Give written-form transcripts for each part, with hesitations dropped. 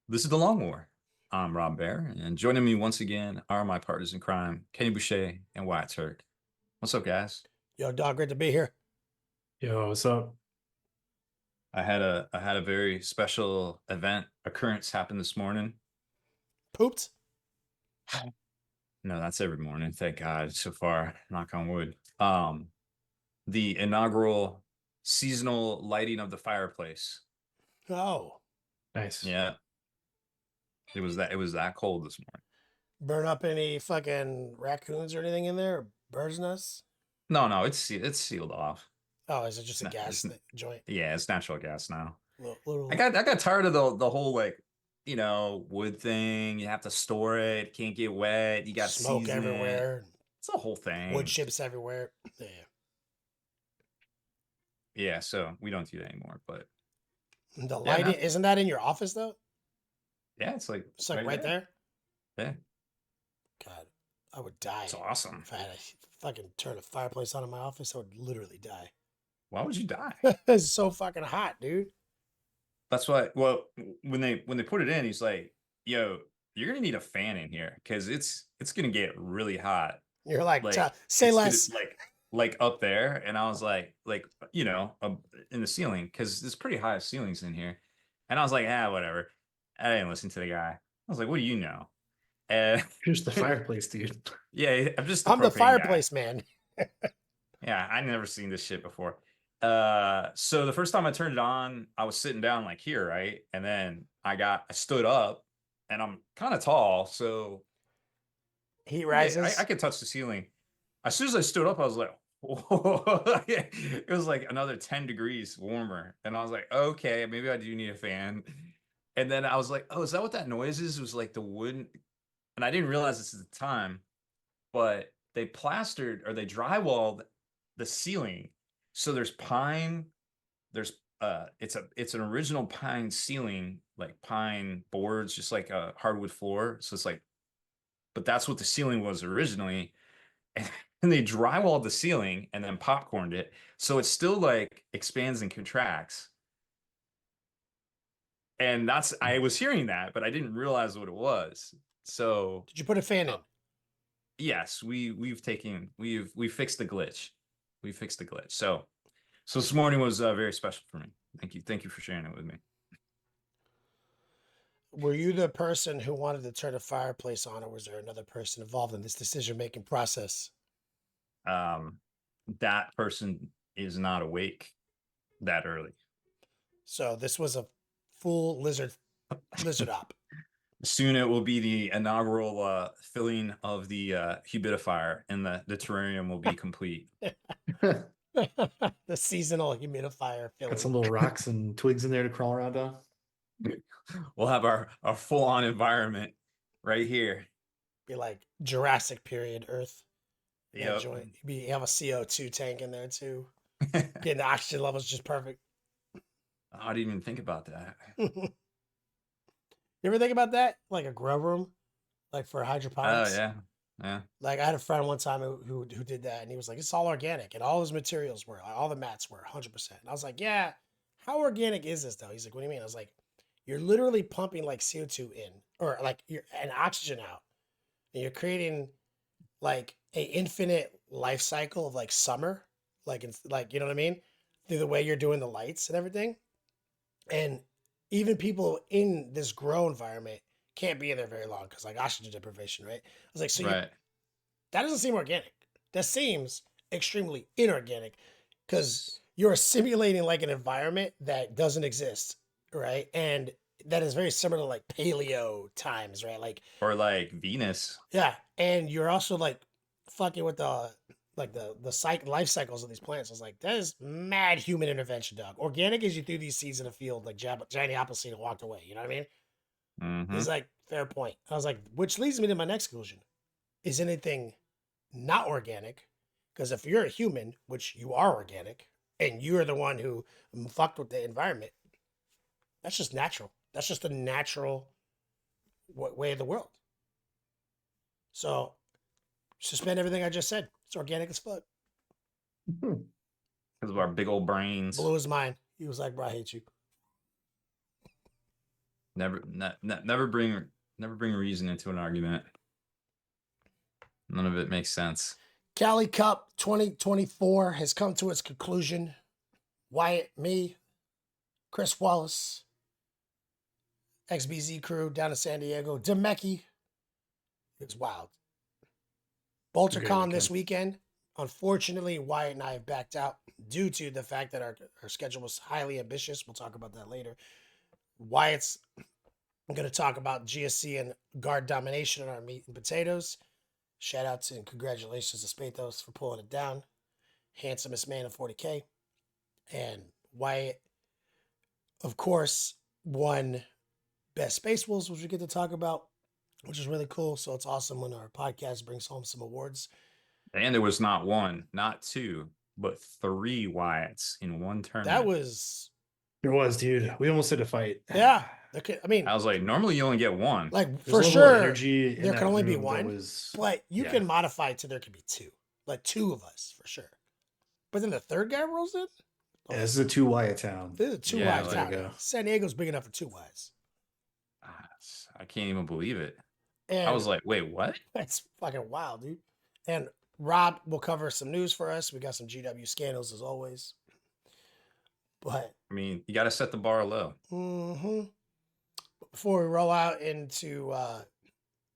This is the Long War. I'm Rob Baer, and joining me once again are my partners in crime, Kenny Boucher and Wyatt Turk. What's up, guys? Yo, dog, great to be here. Yo, what's up? I had a very special event occurrence happen this morning. Pooped? No, that's every morning. Thank God so far. Knock on wood. The inaugural seasonal lighting of the fireplace. Oh, Nice. Yeah, it was that cold this morning. burn up any fucking raccoons or anything in there? Or birds' nests? No, it's sealed off. Oh, is it just It's a not. gas joint? Yeah, it's natural gas now. I Little got I got tired of the whole wood thing. You have to store it, can't get wet, you got to smoke season it. everywhere, It's a whole wood thing. chips everywhere. Yeah. Yeah, so we don't do that anymore. But The yeah, lighting, man. isn't that in your office though? Yeah, it's like It's like right right there. there? Yeah, God, I would die it's awesome. if I had to fucking turn a fireplace on in my office. I would literally die. Why would you die? It's so fucking hot, dude. That's why. Well, when they put it in, he's like, "Yo, you're gonna need a fan in here because it's gonna get really hot. You're like, Like say it's gonna less. like up there." And I was like in the ceiling because it's pretty high ceilings in here. And I was like, whatever. I didn't listen to the guy. I was like, what do you know? And Here's the fireplace, dude. yeah, I'm just the I'm the propane guy. fireplace man. Yeah, I never seen this shit before. So the first time I turned it on, I was sitting down like here, right? And then I stood up and I'm kind of tall, so Heat yeah, I rises. could touch the ceiling. As soon as I stood up, I was like, whoa. It was like another 10 degrees warmer. And I was like, okay, maybe I do need a fan. And then I was like, oh, is that what that noise is? It was like the wood. And I didn't realize this at the time, but they plastered or they drywalled the ceiling. So there's pine, there's it's an original pine ceiling, like pine boards, just like a hardwood floor. So it's like, but that's what the ceiling was originally. And they drywalled the ceiling and then popcorned it. So it still like expands and contracts. And I was hearing that, but I didn't realize what it was. So Did you put a fan uh, in? yes, we've fixed the glitch. We fixed the glitch. So this morning was very special for me. Thank you for sharing it with me. Were you the person who wanted to turn a fireplace on, or was there another person involved in this decision making process? Um, that person is not awake that early. So this was a full lizard op. Soon it will be the inaugural filling of the humidifier, and the terrarium will be complete. Got The seasonal humidifier filling. some little rocks and twigs in there to crawl around on. We'll have our full on environment right here. Be like Jurassic period Earth. That Yep. joint. You have a CO2 tank in there too. Getting the oxygen levels just perfect. I didn't even think about that. You ever think about that? Like a grow room, like for Oh hydroponics. yeah, yeah. Like I had a friend one time who did that, and he was like, "It's all organic, and all his materials were, all the mats were 100%." And I was like, "Yeah, how organic is this though?" He's like, "What do you mean?" I was like, "You're literally pumping like CO2 in, or like you're and oxygen out, and you're creating like a infinite life cycle of like summer, like it's like you know what I mean, through the way you're doing the lights and everything, and even people in this grow environment." Can't be in there very long because like oxygen deprivation, right? I was like, so you Right. that doesn't seem organic. That seems extremely inorganic because you're simulating like an environment that doesn't exist, right? And that is very similar to like paleo times, right? Like, Or like Venus. yeah, and you're also like fucking with the life cycles of these plants. I was like, that is mad human intervention, dog. Organic is you threw these seeds in a field like Johnny Appleseed and walked away. You know what I mean? He's Hmm. like, fair point. I was like, which leads me to my next conclusion: is anything not organic? Because if you're a human, which you are organic, and you're the one who fucked with the environment, that's just natural. That's just the natural way of the world. So suspend everything I just said. It's organic as fuck. Hmm. Because of our big old brains. Blew his mind. He was like, bro, I hate you. Never bring reason into an argument. None of it makes sense. Cali Cup 2024 has come to its conclusion. Wyatt, me, Chris Wallace, XBZ crew down in San Diego, Demecki. It's wild. Great BolterCon this weekend. weekend. Unfortunately, Wyatt and I have backed out due to the fact that our schedule was highly ambitious. We'll talk about that later. Wyatt's going to talk about GSC and guard domination in our meat and potatoes. Shout out to and congratulations to Spathos for pulling it down. Handsomest man in 40K. And Wyatt, of course, won Best Space Wolves, which we get to talk about, which is really cool. So it's awesome when our podcast brings home some awards. And there was not one, not two, but 3 Wyatts in one tournament. That was, There was, dude. We almost had a fight. yeah. I mean, I was like, normally you only get one. like There's a for level of sure, energy in there that can only be room that one, was- but you yeah. can modify it to there could be 2, like 2 of us for sure. But then the third guy rolls in. Yeah, this is a 2 Wyatt town. This is a 2 Yeah, Ys like- town. There you go. San Diego's big enough for 2 Ys. I can't even believe it. And I was like, wait, what? that's fucking wild, dude. And Rob will cover some news for us. We got some GW scandals as always. But I mean, you got to set the bar low. before we roll out into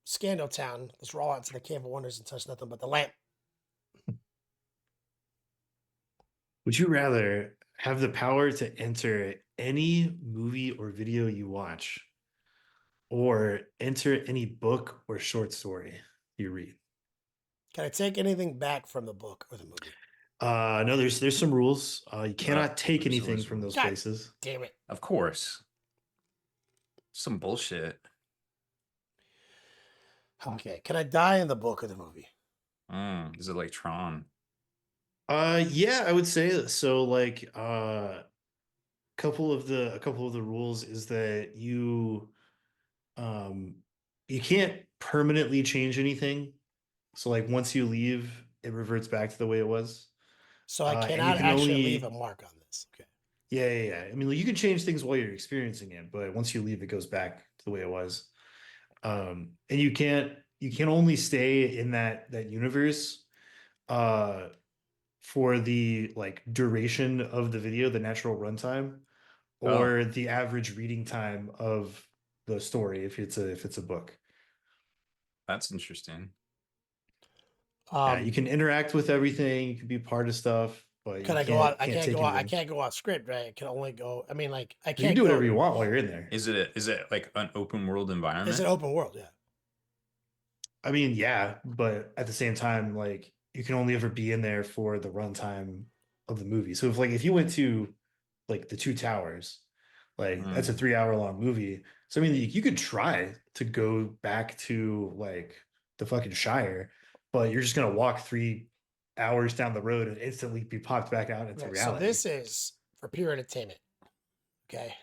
Scandal Town, let's roll out to the Cave of Wonders and touch nothing but the lamp. Would you rather have the power to enter any movie or video you watch, or enter any book or short story you read? Can I take anything back from the book or the movie? No, there's some rules. You cannot take there's anything always from those God. places. Damn it. Of course. Some bullshit. Okay. Can I die in the book or the movie? Is it like Tron? Yeah, I would say so. Like, a couple of the rules is that you can't permanently change anything. So like once you leave, it reverts back to the way it was. So I And you cannot can actually only- leave a mark on this. Okay. Yeah. I mean, like, you can change things while you're experiencing it, but once you leave, it goes back to the way it was. And you can only stay in that universe for the like duration of the video, the natural runtime, or the average reading time of the story if it's a book. That's interesting. Yeah, you can interact with everything, you can be part of stuff, but Can you I go out? I can't can't take go out. I anything. can't go off script, right? I can only go. I mean, like I You can't can do go- whatever you want while you're in there. Is it like an open world environment? It's an open world, yeah. I mean, yeah, but at the same time, like, you can only ever be in there for the runtime of the movie. So if you went to like the Two Towers, like that's a 3-hour long movie. So I mean, you could try to go back to like the fucking Shire, but you're just gonna walk 3 hours down the road and instantly be popped back out into Right, reality. so this is for pure entertainment. Okay.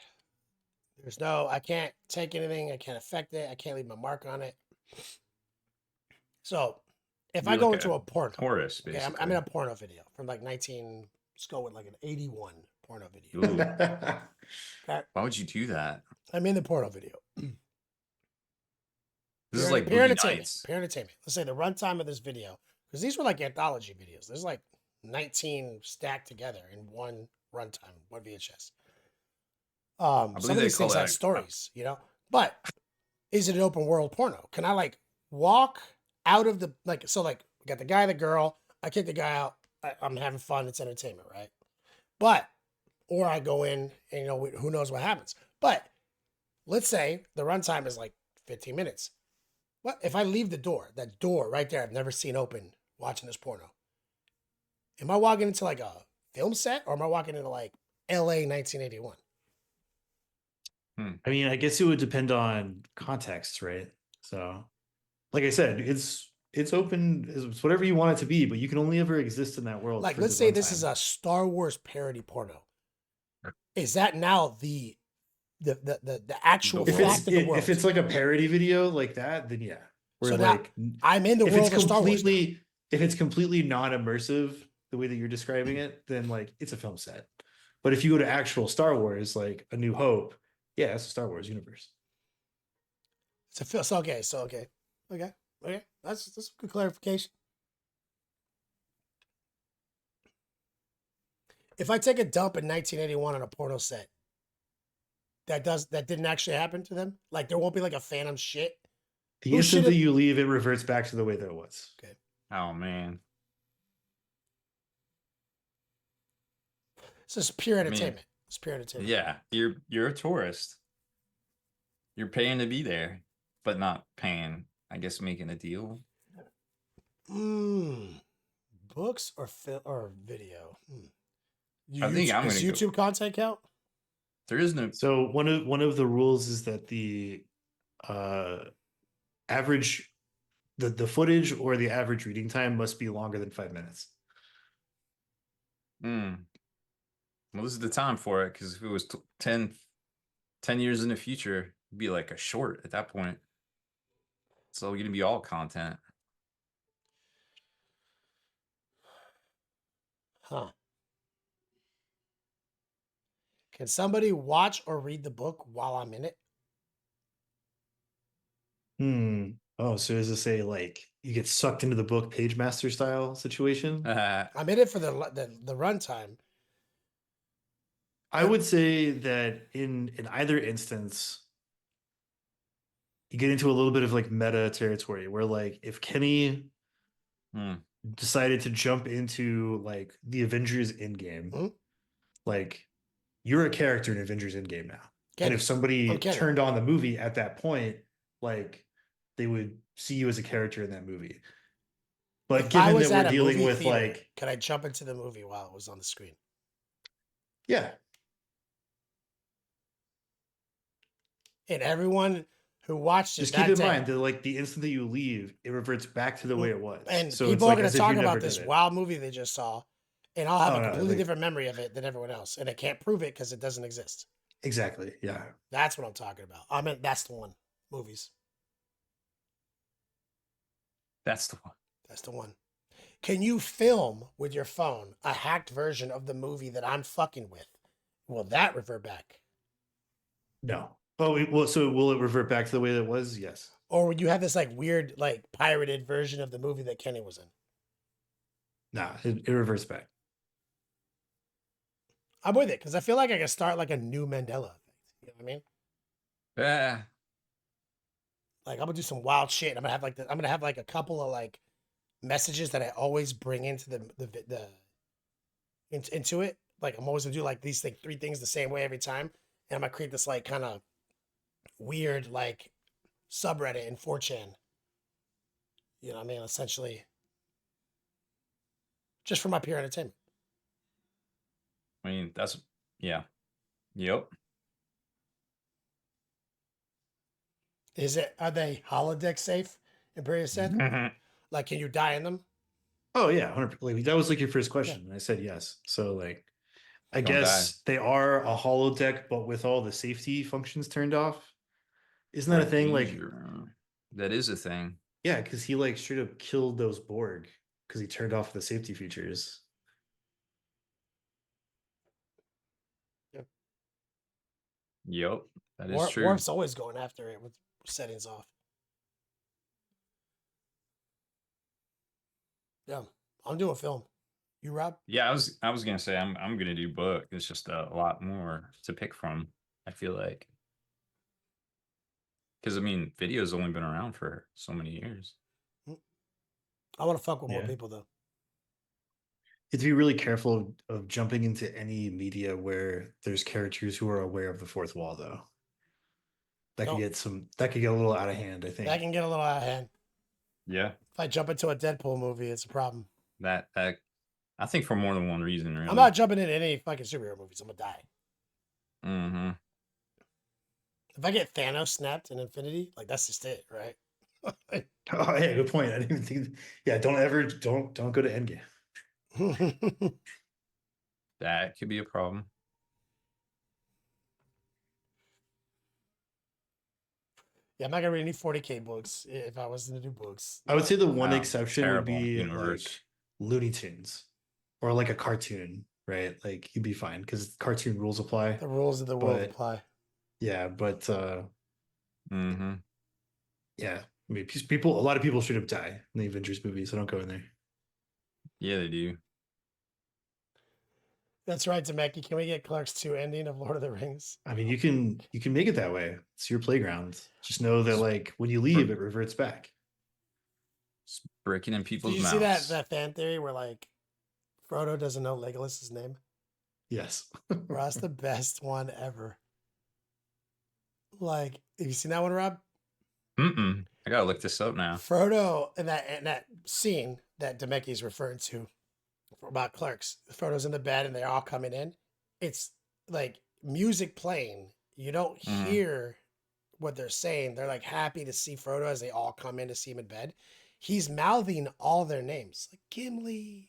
There's no, I can't take anything. I can't affect it. I can't leave my mark on it. So if I You're go like into a porno, Taurus, okay, basically. I'm in a porno video from like let's go with like an 81 porno video. Ooh, Okay. why would you do that? I'm in the porno video. This is Pure- like pure Boogie entertainment. Nights. Pure entertainment. Let's say the runtime of this video, because these were like anthology videos. There's like 19 stacked together in one runtime, one VHS. Some believe of they these call things that have a- stories, you know. But is it an open world porno? Can I like walk out of the like? So like, we got the guy, the girl. I kick the guy out. I'm having fun. It's entertainment, right? But or I go in and you know who knows what happens. But let's say the runtime is like 15 minutes. What if I leave the door? That door right there, I've never seen open watching this porno. Am I walking into like a film set or am I walking into like LA 1981? I mean, I guess it would depend on context, right? So, like I said, it's open, it's whatever you want it to be, but you can only ever exist in that world. Like, for let's the say this runtime. is a Star Wars parody porno. Is that now the actual if fact of the world? if it's like a parody video like that, then yeah. Where So now like I'm in the if world it's of Star Wars. now. completely if it's completely non-immersive the way that you're describing it, then like it's a film set. But if you go to actual Star Wars, like A New Hope, yeah, it's a Star Wars universe. So okay. So okay. Okay. That's good clarification. If I take a dump in 1981 on a porno set, that didn't actually happen to them. Like there won't be like a phantom shit. The Who instant that should've- you leave, it reverts back to the way that it was. Okay. Oh man. It's just pure mean, entertainment. It's pure entertainment. Yeah, you're a tourist. You're paying to be there, but not paying. I guess making a deal. Books or video? I think I'm does gonna go. YouTube content count? There is no. So one of the rules is that the average the footage or the average reading time must be longer than 5 minutes. Well, this is the time for it, because if it was 10 years in the future, it'd be like a short at that point. So it's gonna be all content. Huh. Can somebody watch or read the book while I'm in it? Oh, so is this a like you get sucked into the book page master style situation? I'm in it for the runtime. I would say that in either instance, you get into a little bit of like meta territory where like if Kenny decided to jump into like the Avengers Endgame, like you're a character in Avengers Endgame now. Kenny. And if somebody Kenny. turned on the movie at that point, like they would see you as a character in that movie. But If given I was that at we're a dealing movie with theater, like, could I jump into the movie while it was on the screen? yeah, And everyone who watched it just that keep in day, mind that like the instant that you leave, it reverts back to the way it was. and So people it's are like going as to if you talk never about did this it. wild movie they just saw, and I'll have Oh, a no, completely like- different memory of it than everyone else, and I can't prove it because it doesn't exist. Exactly. Yeah. That's what I'm talking about. I mean, that's the one. Movies. That's the one. That's the one. Can you film with your phone a hacked version of the movie that I'm fucking with? Will that revert back? No. Oh, well, so will it revert back to the way that it was? Yes. Or would you have this like weird, like pirated version of the movie that Kenny was in? Nah, it reverts back. I'm with it because I feel like I can start like a new Mandela effect. You know what I mean? Yeah. Like I'm gonna do some wild shit. I'm gonna have like a couple of like messages that I always bring into into it. Like I'm always gonna do like these like 3 things the same way every time, and I'm gonna create this like kind of weird like subreddit in 4chan. You know what I mean? Essentially, just for my pure entertainment. I mean, that's yeah. Yep. Are they holodeck safe? Imperial said. Like, can you die in them? Oh yeah, 100%. Like, that was like your first question, and I said yes. So like, I Don't guess they are a holodeck, but with all the safety functions turned off. Isn't that a thing? Like, that is a thing. yeah, because he like straight up killed those Borg because he turned off the safety features. Yep, that is true. Warp's always going after it with settings off. Yeah, I'm doing film. You, Rob? Yeah, I was gonna say I'm gonna do book. It's just a lot more to pick from, I feel like. Because I mean, video's only been around for so many years. I want to fuck with more Yeah. people though. You have to be really careful of jumping into any media where there's characters who are aware of the fourth wall, though. That could get a little out of hand, I think. That can get a little out of hand. Yeah, If I jump into a Deadpool movie, it's a problem. that I think for more than one reason, really. I'm not jumping into any fucking superhero movies. I'm gonna die. Mm-hmm. If I get Thanos snapped in Infinity, like that's just it, right? Oh yeah, good point. I didn't even think. Yeah, don't go to Endgame. That could be a problem. Yeah, I'm not gonna read any 40K books if I was to do books. I would say the one Wow, exception would terrible be universe. like Looney Tunes or like a cartoon, right? Like you'd be fine because cartoon rules apply. The rules of the world But- apply. Yeah, but Mm-hmm. Yeah, I mean, a lot of people straight up die in the Avengers movies, so don't go in there. Yeah, they do. That's right, Demeki. Can we get Clerks 2 ending of Lord of the Rings? I mean, you can make it that way. It's your playground. Just know that like when you leave, it reverts back. It's breaking in Did people's you see mouths. that fan theory where like Frodo doesn't know Legolas's name? Yes. Bro, that's the best one ever. Like, have you seen that one, Rob? Mm-mm. I gotta look this up now. Frodo in that scene that Demeki is referring to about Clerks. Frodo's in the bed and they're all coming in. It's like music playing. You don't Mhm. hear what they're saying. They're like happy to see Frodo as they all come in to see him in bed. He's mouthing all their names, like Gimli.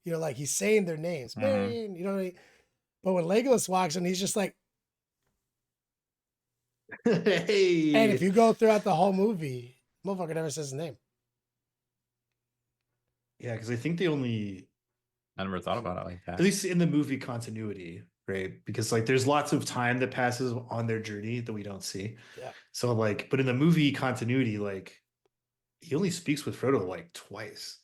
You know, like he's saying their names, Mhm. Marion. You know what I mean? But when Legolas walks in, he's just like, and if Hey. you go throughout the whole movie, motherfucker never says his name. Yeah, because I think they only, I never thought about it like at that. least in the movie continuity, right? Because like there's lots of time that passes on their journey that we don't see. Yeah. So like, but in the movie continuity, like he only speaks with Frodo like twice.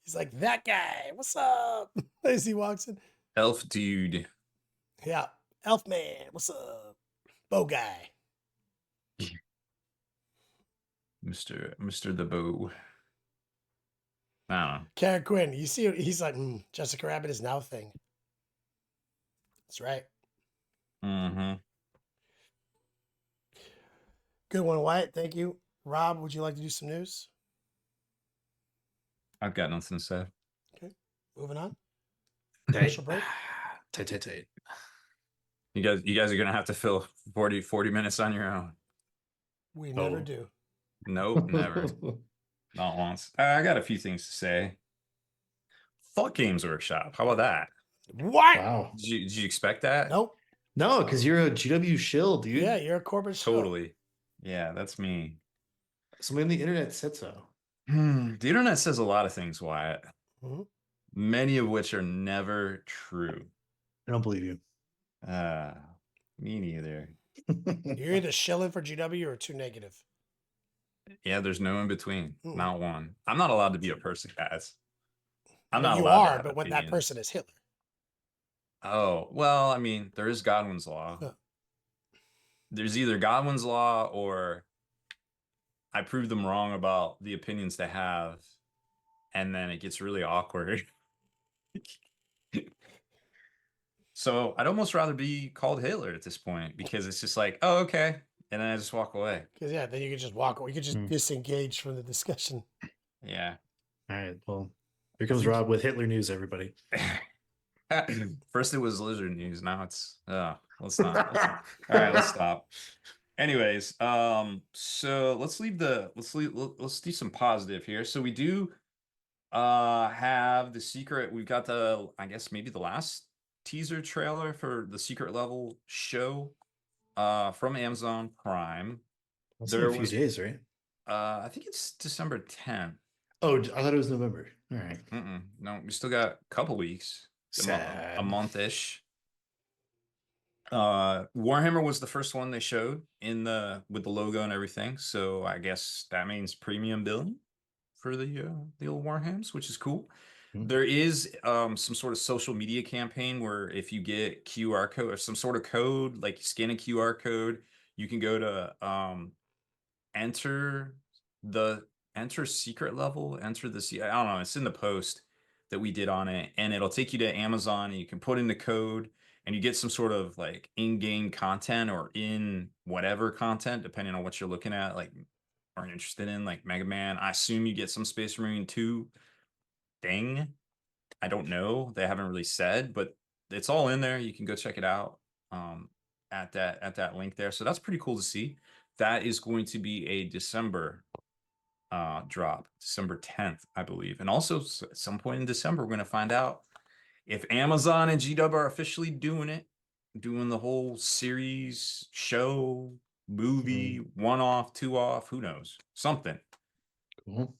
He's like, that guy, what's up? As he walks in. Elf dude. Yeah. Elfman, what's up? Bow guy. Mr. The Bow. I don't know. Karen Quinn, you see, he's like, Jessica Rabbit is now a thing. That's right. Mm-hmm. Good one, Wyatt. Thank you. Rob, would you like to do some news? I've got nothing to say. Okay. Moving on. Tight. Commercial break. Tight. You guys are gonna have to fill 40 minutes on your own. We never Oh. do. Nope, never. Not once. I got a few things to say. Fuck Games Workshop. How about that? What? Wow. Did you expect that? Nope. No, because you're a GW shill, dude. Yeah, you're a corporate shill. Totally. Yeah, that's me. Somebody on the internet said so. The internet says a lot of things, Wyatt. Mm-hmm. Many of which are never true. I don't believe you. Me neither. You're either shilling for GW or too negative. Yeah, there's no in between. Mm. Not one. I'm not allowed to be a person, guys. I'm not You allowed to are, have but when that opinions. person is Hitler. Oh, well, I mean, there is Godwin's law. Huh. There's either Godwin's law or I prove them wrong about the opinions they have, and then it gets really awkward. So I'd almost rather be called Hitler at this point because it's just like, oh, okay. And then I just walk away. Because, yeah, then you could just walk away. You could just Mm. disengage from the discussion. Yeah. All right. Well, here comes Rob with Hitler news, everybody. First it was lizard news. Now it's let's not. All right, let's stop. Anyways, so let's do some positive here. So we do have the secret. We've got the, I guess maybe the last teaser trailer for the secret level show from Amazon Prime. That's in a few days, right? I think it's December 10th. Oh, I thought it was November. All right. No, we still got a couple weeks. Sad. A month-ish. Warhammer was the first one they showed with the logo and everything. So I guess that means premium billing for the old Warhams, which is cool. There is some sort of social media campaign where if you get QR code or some sort of code, like you scan a QR code, you can go to enter secret level, I don't know, it's in the post that we did on it, and it'll take you to Amazon and you can put in the code and you get some sort of like in-game content or in whatever content, depending on what you're looking at, like are interested in, like Mega Man. I assume you get some Space Marine 2 thing. I don't know. They haven't really said, but it's all in there. You can go check it out at that link there. So that's pretty cool to see. That is going to be a December drop, December 10th, I believe. And also at some point in December, we're going to find out if Amazon and GW are officially doing the whole series, show, movie, one off, two off, who knows? Something. Cool.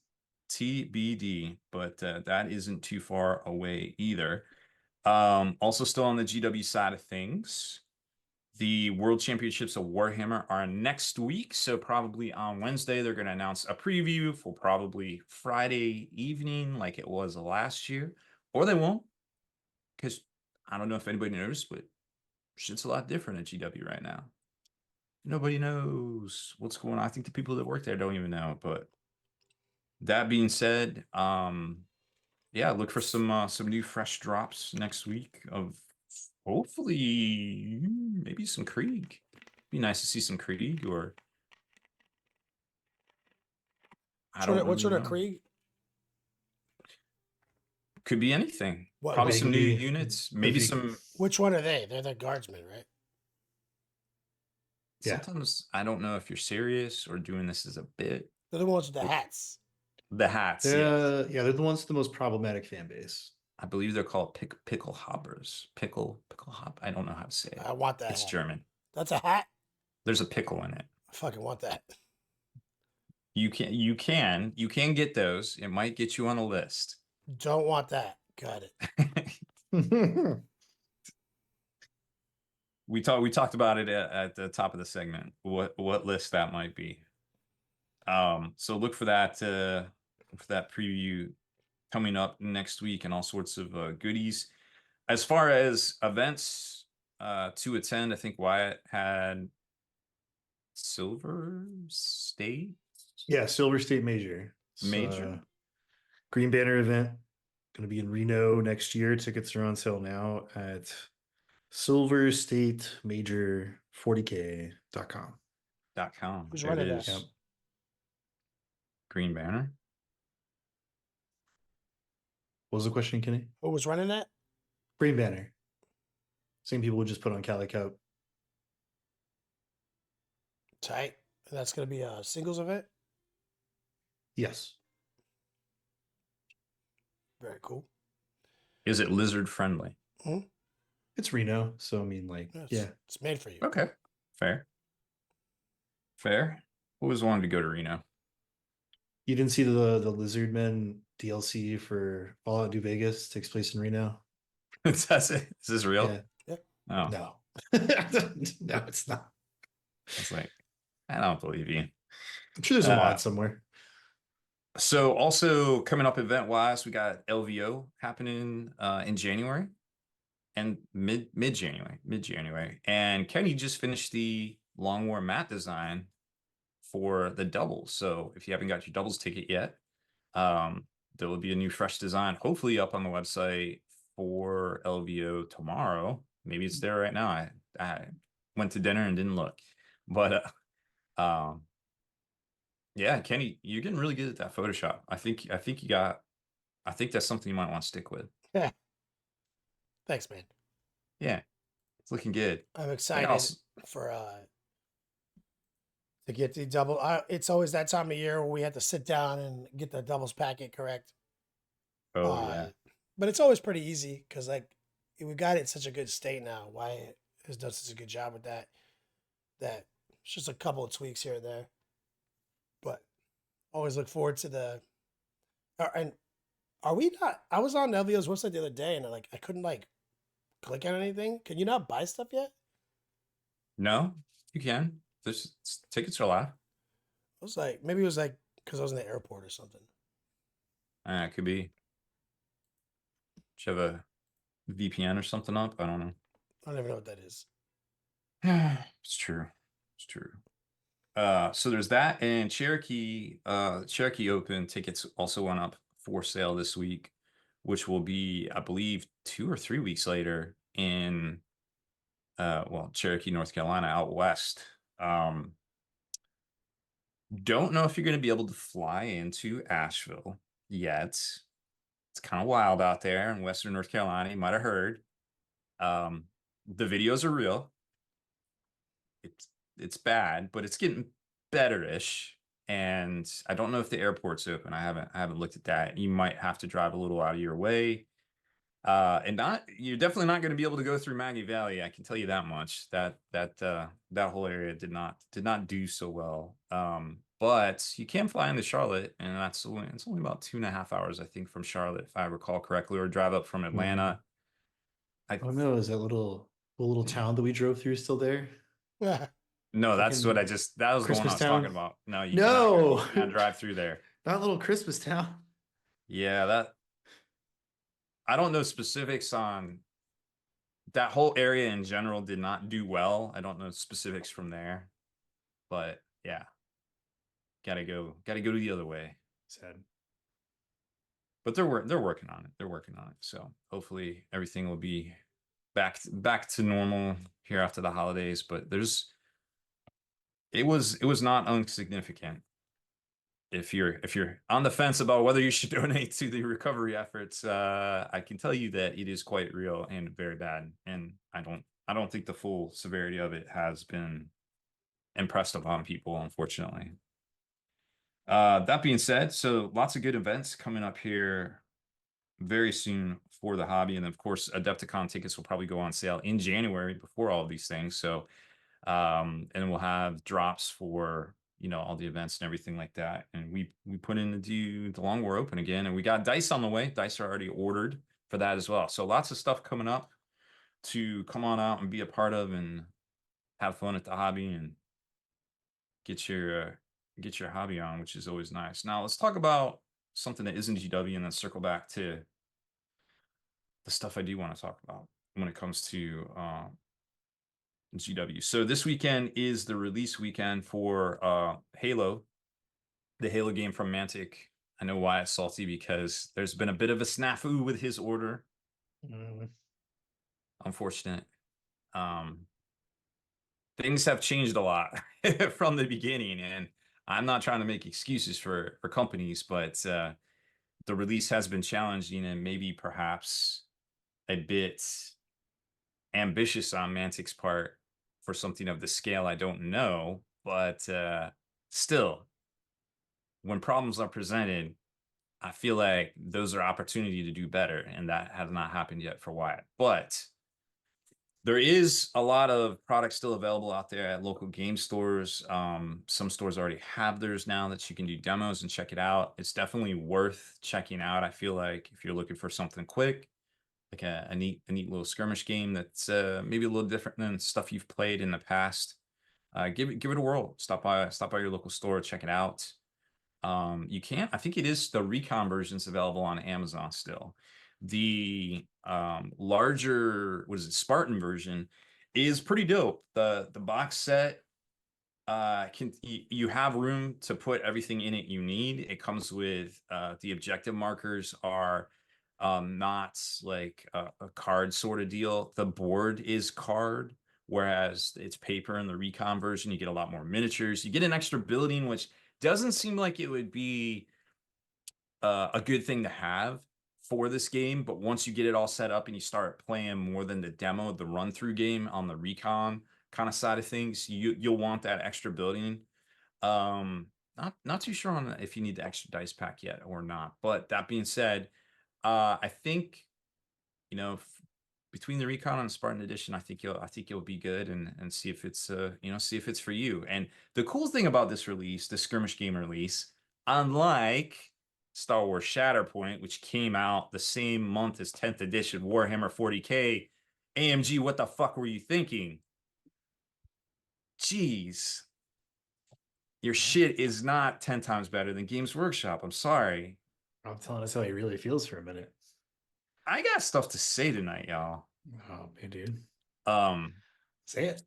TBD, but that isn't too far away either. Also still on the GW side of things, The World Championships of Warhammer are next week, so probably on Wednesday they're going to announce a preview for probably Friday evening, like it was last year, or they won't, because I don't know if anybody noticed, but shit's a lot different at GW right now. Nobody knows what's going on. I think the people that work there don't even know. But that being said, yeah, look for some new fresh drops next week of hopefully maybe some Krieg. Be nice to see some Krieg, or I don't What really sort of know. Krieg? Could be anything. What? Probably some new Maybe units. the Maybe Vic- some. Which one are they? They're the guardsmen, right? Yeah. Sometimes I don't know if you're serious or doing this as a bit. They're the ones with the hats. The hats, They're, yes. yeah, they're the ones with the most problematic fan base. I believe they're called pickle hoppers. Pickle hop. I don't know how to say it. I want that It's hat. German. That's a hat? There's a pickle in it. I fucking want that. You can get those. It might get you on a list. Don't want that. Got it. We talked about it at the top of the segment. What list that might be. So look for that preview coming up next week, and all sorts of goodies. As far as events to attend, I think Wyatt had Silver State Yeah, Silver State Major. It's, Major. Green Banner event. Going to be in Reno next year. Tickets are on sale now at Silver State Major 40k.com. .com. Who's There it running that? is. Yep. Green Banner. What was the question, Kenny? Who was running that? Green Banner. Same people who just put on Cali Cup. Tight. And that's going to be a singles event? Yes. Very cool. Is it lizard friendly? It's Reno, so I mean, like, yeah. It's made for you. Okay. Fair. Always wanted to go to Reno. You didn't see the Lizardmen DLC for Fallout New Vegas takes place in Reno? That's it. Is this real? Yeah. Yep. Oh, No. No, it's not. it's like, I don't believe you. I'm sure there's a mod somewhere. So also coming up event wise, we got LVO happening in January and mid January. And Kenny just finished the Long War mat design for the doubles. So if you haven't got your doubles ticket yet, there will be a new fresh design, hopefully up on the website for LVO tomorrow. Maybe it's there right now. I went to dinner and didn't look, but yeah, Kenny, you're getting really good at that Photoshop. I think that's something you might want to stick with. Yeah. Thanks, man. Yeah, it's looking good. I'm excited for to get the double. It's always that time of year where we have to sit down and get the doubles packet correct. Oh yeah. But it's always pretty easy because like we got it in such a good state now. Wyatt has done such a good job with that. That it's just a couple of tweaks here and there. But always look forward to the. And are we not? I was on LVO's website the other day and I couldn't like click on anything. Can you not buy stuff yet? No, you can. There's tickets are live. I was like, maybe it was like because I was in the airport or something. It could be. Should have a VPN or something up. I don't know. I don't even know what that is. It's true. So there's that, and Cherokee Open tickets also went up for sale this week, which will be, I believe, 2 or 3 weeks later in Cherokee, North Carolina, out west. Don't know if you're going to be able to fly into Asheville yet. It's kind of wild out there in Western North Carolina. You might have heard. The videos are real. It's bad, but it's getting better-ish. And I don't know if the airport's open. I haven't looked at that. You might have to drive a little out of your way. And you're definitely not going to be able to go through Maggie Valley. I can tell you that much. That whole area did not do so well. But you can fly into Charlotte, and it's only about 2.5 hours, I think, from Charlotte, if I recall correctly, or drive up from Atlanta. Oh no, is that little The little town that we drove through is still there. No, that's what Fucking that was the one I Christmas was talking town. about. No, No, you cannot drive through there. not little Christmas town. Yeah, I don't know specifics on that whole area in general did not do well. I don't know specifics from there, but yeah, gotta go the other way. Sad. But they're working on it. They're working on it. So hopefully everything will be back to normal here after the holidays. But it was not insignificant. If you're on the fence about whether you should donate to the recovery efforts, I can tell you that it is quite real and very bad. And I don't think the full severity of it has been impressed upon people, unfortunately. That being said, so lots of good events coming up here very soon for the hobby. And of course, Adepticon tickets will probably go on sale in January before all of these things. So, and we'll have drops for, all the events and everything like that. And we put in the Long War Open again, and we got dice on the way. Dice are already ordered for that as well. So lots of stuff coming up to come on out and be a part of and have fun at the hobby and get your hobby on, which is always nice. Now let's talk about something that isn't GW and then circle back to the stuff I do want to talk about when it comes to GW. So this weekend is the release weekend for Halo, the Halo game from Mantic. I know Wyatt's salty because there's been a bit of a snafu with his order. Unfortunate. Things have changed a lot from the beginning, and I'm not trying to make excuses for companies, but the release has been challenging and maybe perhaps a bit ambitious on Mantic's part for something of the scale. I don't know, but still, when problems are presented, I feel like those are opportunity to do better, and that has not happened yet for Wyatt. But there is a lot of products still available out there at local game stores. Some stores already have theirs now that you can do demos and check it out. It's definitely worth checking out. I feel like if you're looking for something quick, like a neat little skirmish game that's maybe a little different than stuff you've played in the past, give it a whirl. Stop by your local store, check it out. You can't. I think it is the recon versions available on Amazon still. The larger, what is it, Spartan version is pretty dope. The box set you have room to put everything in it you need. It comes with the objective markers are not like a card sort of deal. The board is card, whereas it's paper. In the recon version, you get a lot more miniatures. You get an extra building, which doesn't seem like it would be a good thing to have for this game, but once you get it all set up and you start playing more than the demo, the run through game on the recon kind of side of things, you'll want that extra building. Not too sure on if you need the extra dice pack yet or not, but that being said, I think between the recon and Spartan edition, I think you'll be good and see if it's see if it's for you. And the cool thing about this release, the skirmish game release, unlike Star Wars Shatterpoint, which came out the same month as 10th edition Warhammer 40K, AMG, what the fuck were you thinking? Jeez. Your shit is not 10 times better than Games Workshop. I'm sorry. I'm telling us how he really feels for a minute. I got stuff to say tonight, y'all. Oh man, dude. Say it.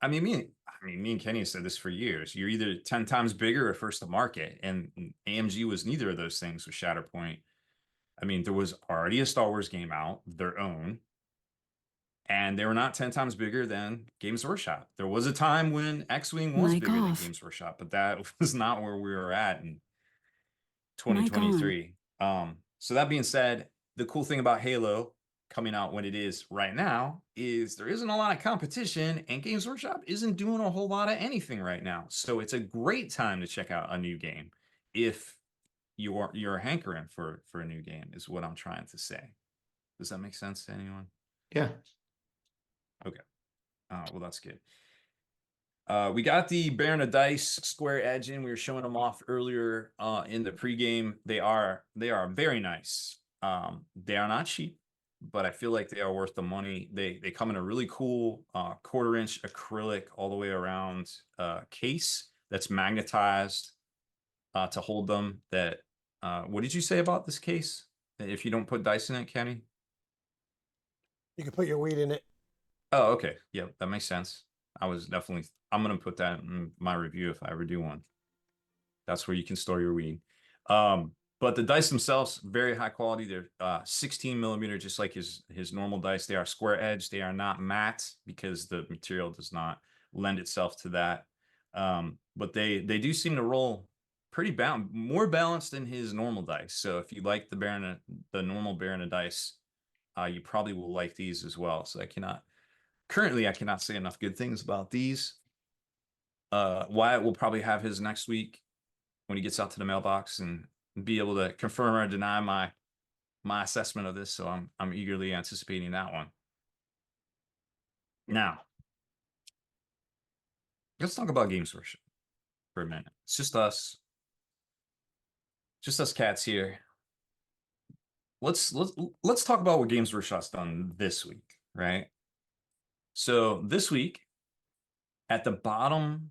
Me and Kenny said this for years. You're either 10 times bigger or first to market. And AMG was neither of those things with Shatterpoint. There was already a Star Wars game out, their own, and they were not 10 times bigger than Games Workshop. There was a time when X-Wing was bigger than Games Workshop, but that was not where we were at in 2023. So that being said, the cool thing about Halo coming out when it is right now is there isn't a lot of competition, and Games Workshop isn't doing a whole lot of anything right now. So it's a great time to check out a new game if you're hankering for a new game, is what I'm trying to say. Does that make sense to anyone? Yeah. Okay. Well, that's good. We got the Baron of Dice square edge in. We were showing them off earlier in the pregame. They are very nice. They are not cheap. but I feel like they are worth the money. They come in a really cool 1/4 inch acrylic all the way around case that's magnetized to hold them. That what did you say about this case? If you don't put dice in it, Kenny? You can put your weed in it. Oh, okay. Yeah, that makes sense. I'm gonna put that in my review if I ever do one. That's where you can store your weed. But the dice themselves, very high quality. They're 16 millimeter, just like his normal dice. They are square edge. They are not matte because the material does not lend itself to that. But they do seem to roll pretty more balanced than his normal dice. So if you like the normal Baron dice, you probably will like these as well. So I cannot say enough good things about these. Wyatt will probably have his next week when he gets out to the mailbox and be able to confirm or deny my assessment of this. So I'm eagerly anticipating that one. Now, let's talk about Games Workshop for a minute. It's just us cats here. Let's talk about what Games Workshop's done this week, right? So this week, at the bottom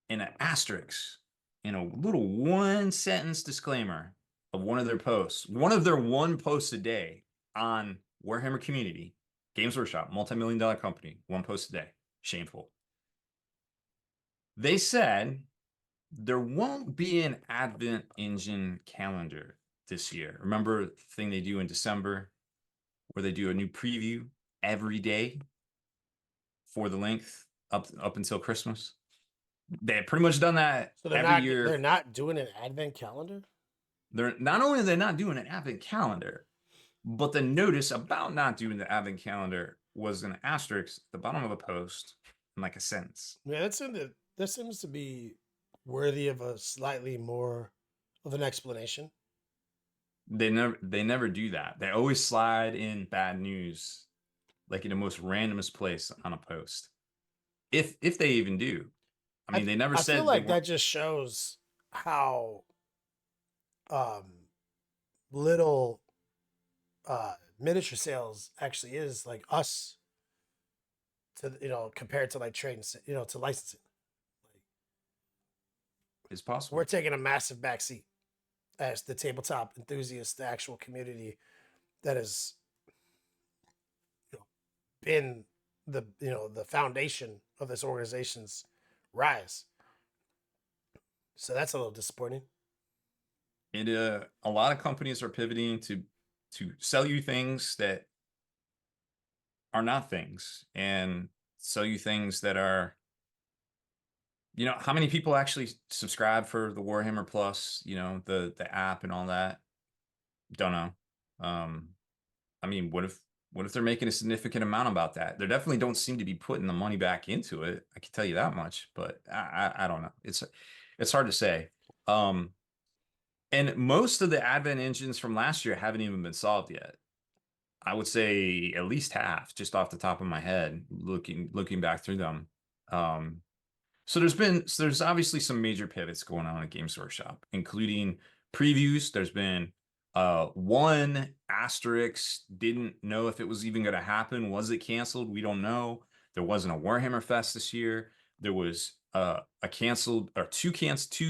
in an asterisk, in a little 1 sentence disclaimer of one of their posts, one of their one post a day on Warhammer community, Games Workshop, multi-million-dollar company, one post a day. Shameful. They said there won't be an Advent Engine calendar this year. Remember the thing they do in December where they do a new preview every day for the length up until Christmas? They have pretty much done that So every year. they're not doing an advent calendar? They're not only are they not doing an advent calendar, but the notice about not doing the advent calendar was an asterisk at the bottom of a post in like a sentence. Yeah, that seems to be worthy of a slightly more of an explanation. They never do that. They always slide in bad news, like in the most randomest place on a post. If they even do. I mean, they never I feel said they like that weren't. just shows how little miniature sales actually is like us to compared to like trading to licensing. Like, It's possible. we're taking a massive backseat as the tabletop enthusiasts, the actual community that has been the foundation of this organization's rise. So that's a little disappointing. And a lot of companies are pivoting to sell you things that are not things and sell you things that are, how many people actually subscribe for the Warhammer Plus, the app and all that? Don't know. I mean, what if they're making a significant amount about that? They definitely don't seem to be putting the money back into it. I can tell you that much, but I don't know. It's hard to say. And most of the Advent engines from last year haven't even been solved yet. I would say at least half, just off the top of my head, looking back through them. So there's obviously some major pivots going on at Games Workshop, including previews. There's been one asterisk, didn't know if it was even going to happen. Was it canceled? We don't know. There wasn't a Warhammer Fest this year. There was a canceled or two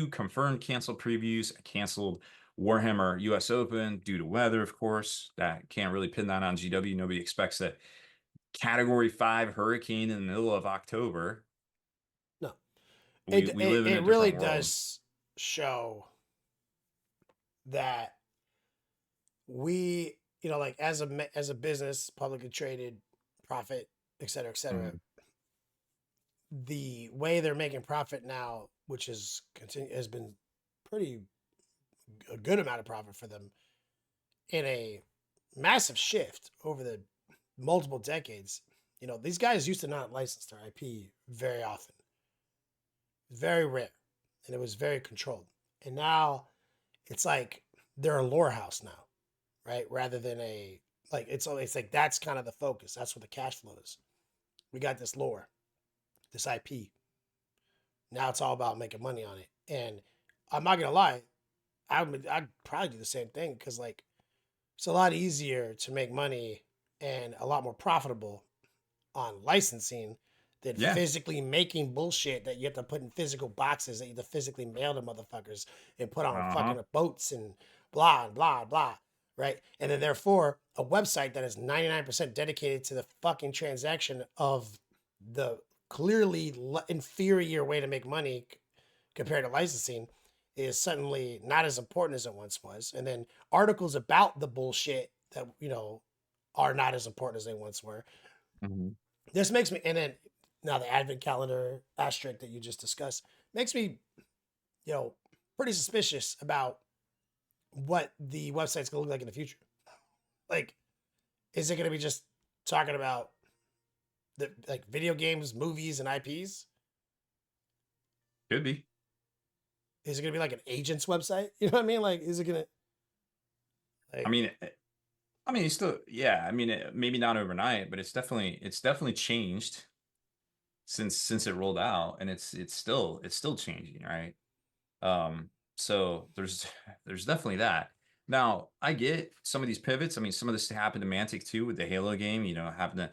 confirmed canceled previews, a canceled Warhammer US Open due to weather, of course. That can't really pin that on GW. Nobody expects a Category 5 hurricane in the middle of October. No, We live in a it really different world. does show that we, like as a business, publicly traded, profit, et cetera, Mhm. the way they're making profit now, which has been pretty a good amount of profit for them in a massive shift over the multiple decades. These guys used to not license their IP very often, very rare, and it was very controlled. And now it's like they're a lore house now, right? Rather than it's like that's kind of the focus. That's what the cash flow is. We got this lore, this IP. Now it's all about making money on it. And I'm not gonna lie, I'd probably do the same thing because like it's a lot easier to make money and a lot more profitable on licensing than Yeah. physically making bullshit that you have to put in physical boxes that you have to physically mail to motherfuckers and put on Uh-huh. fucking boats and blah and blah and blah. Right. And then therefore a website that is 99% dedicated to the fucking transaction of the clearly inferior way to make money compared to licensing is suddenly not as important as it once was. And then articles about the bullshit that, are not as important as they once were. Mhm. This makes me, and then now the advent calendar asterisk that you just discussed makes me, you know, pretty suspicious about what the website's gonna look like in the future. Like, is it gonna be just talking about the like video games, movies, and IPs? Could be. Is it gonna be like an agent's website? You know what I mean? Like, is it gonna I like mean, you still, yeah. I mean, maybe not overnight, but it's definitely changed since it rolled out, and it's still changing, right? So there's definitely that. Now, I get some of these pivots. I mean, some of this happened to Mantic too with the Halo game, having to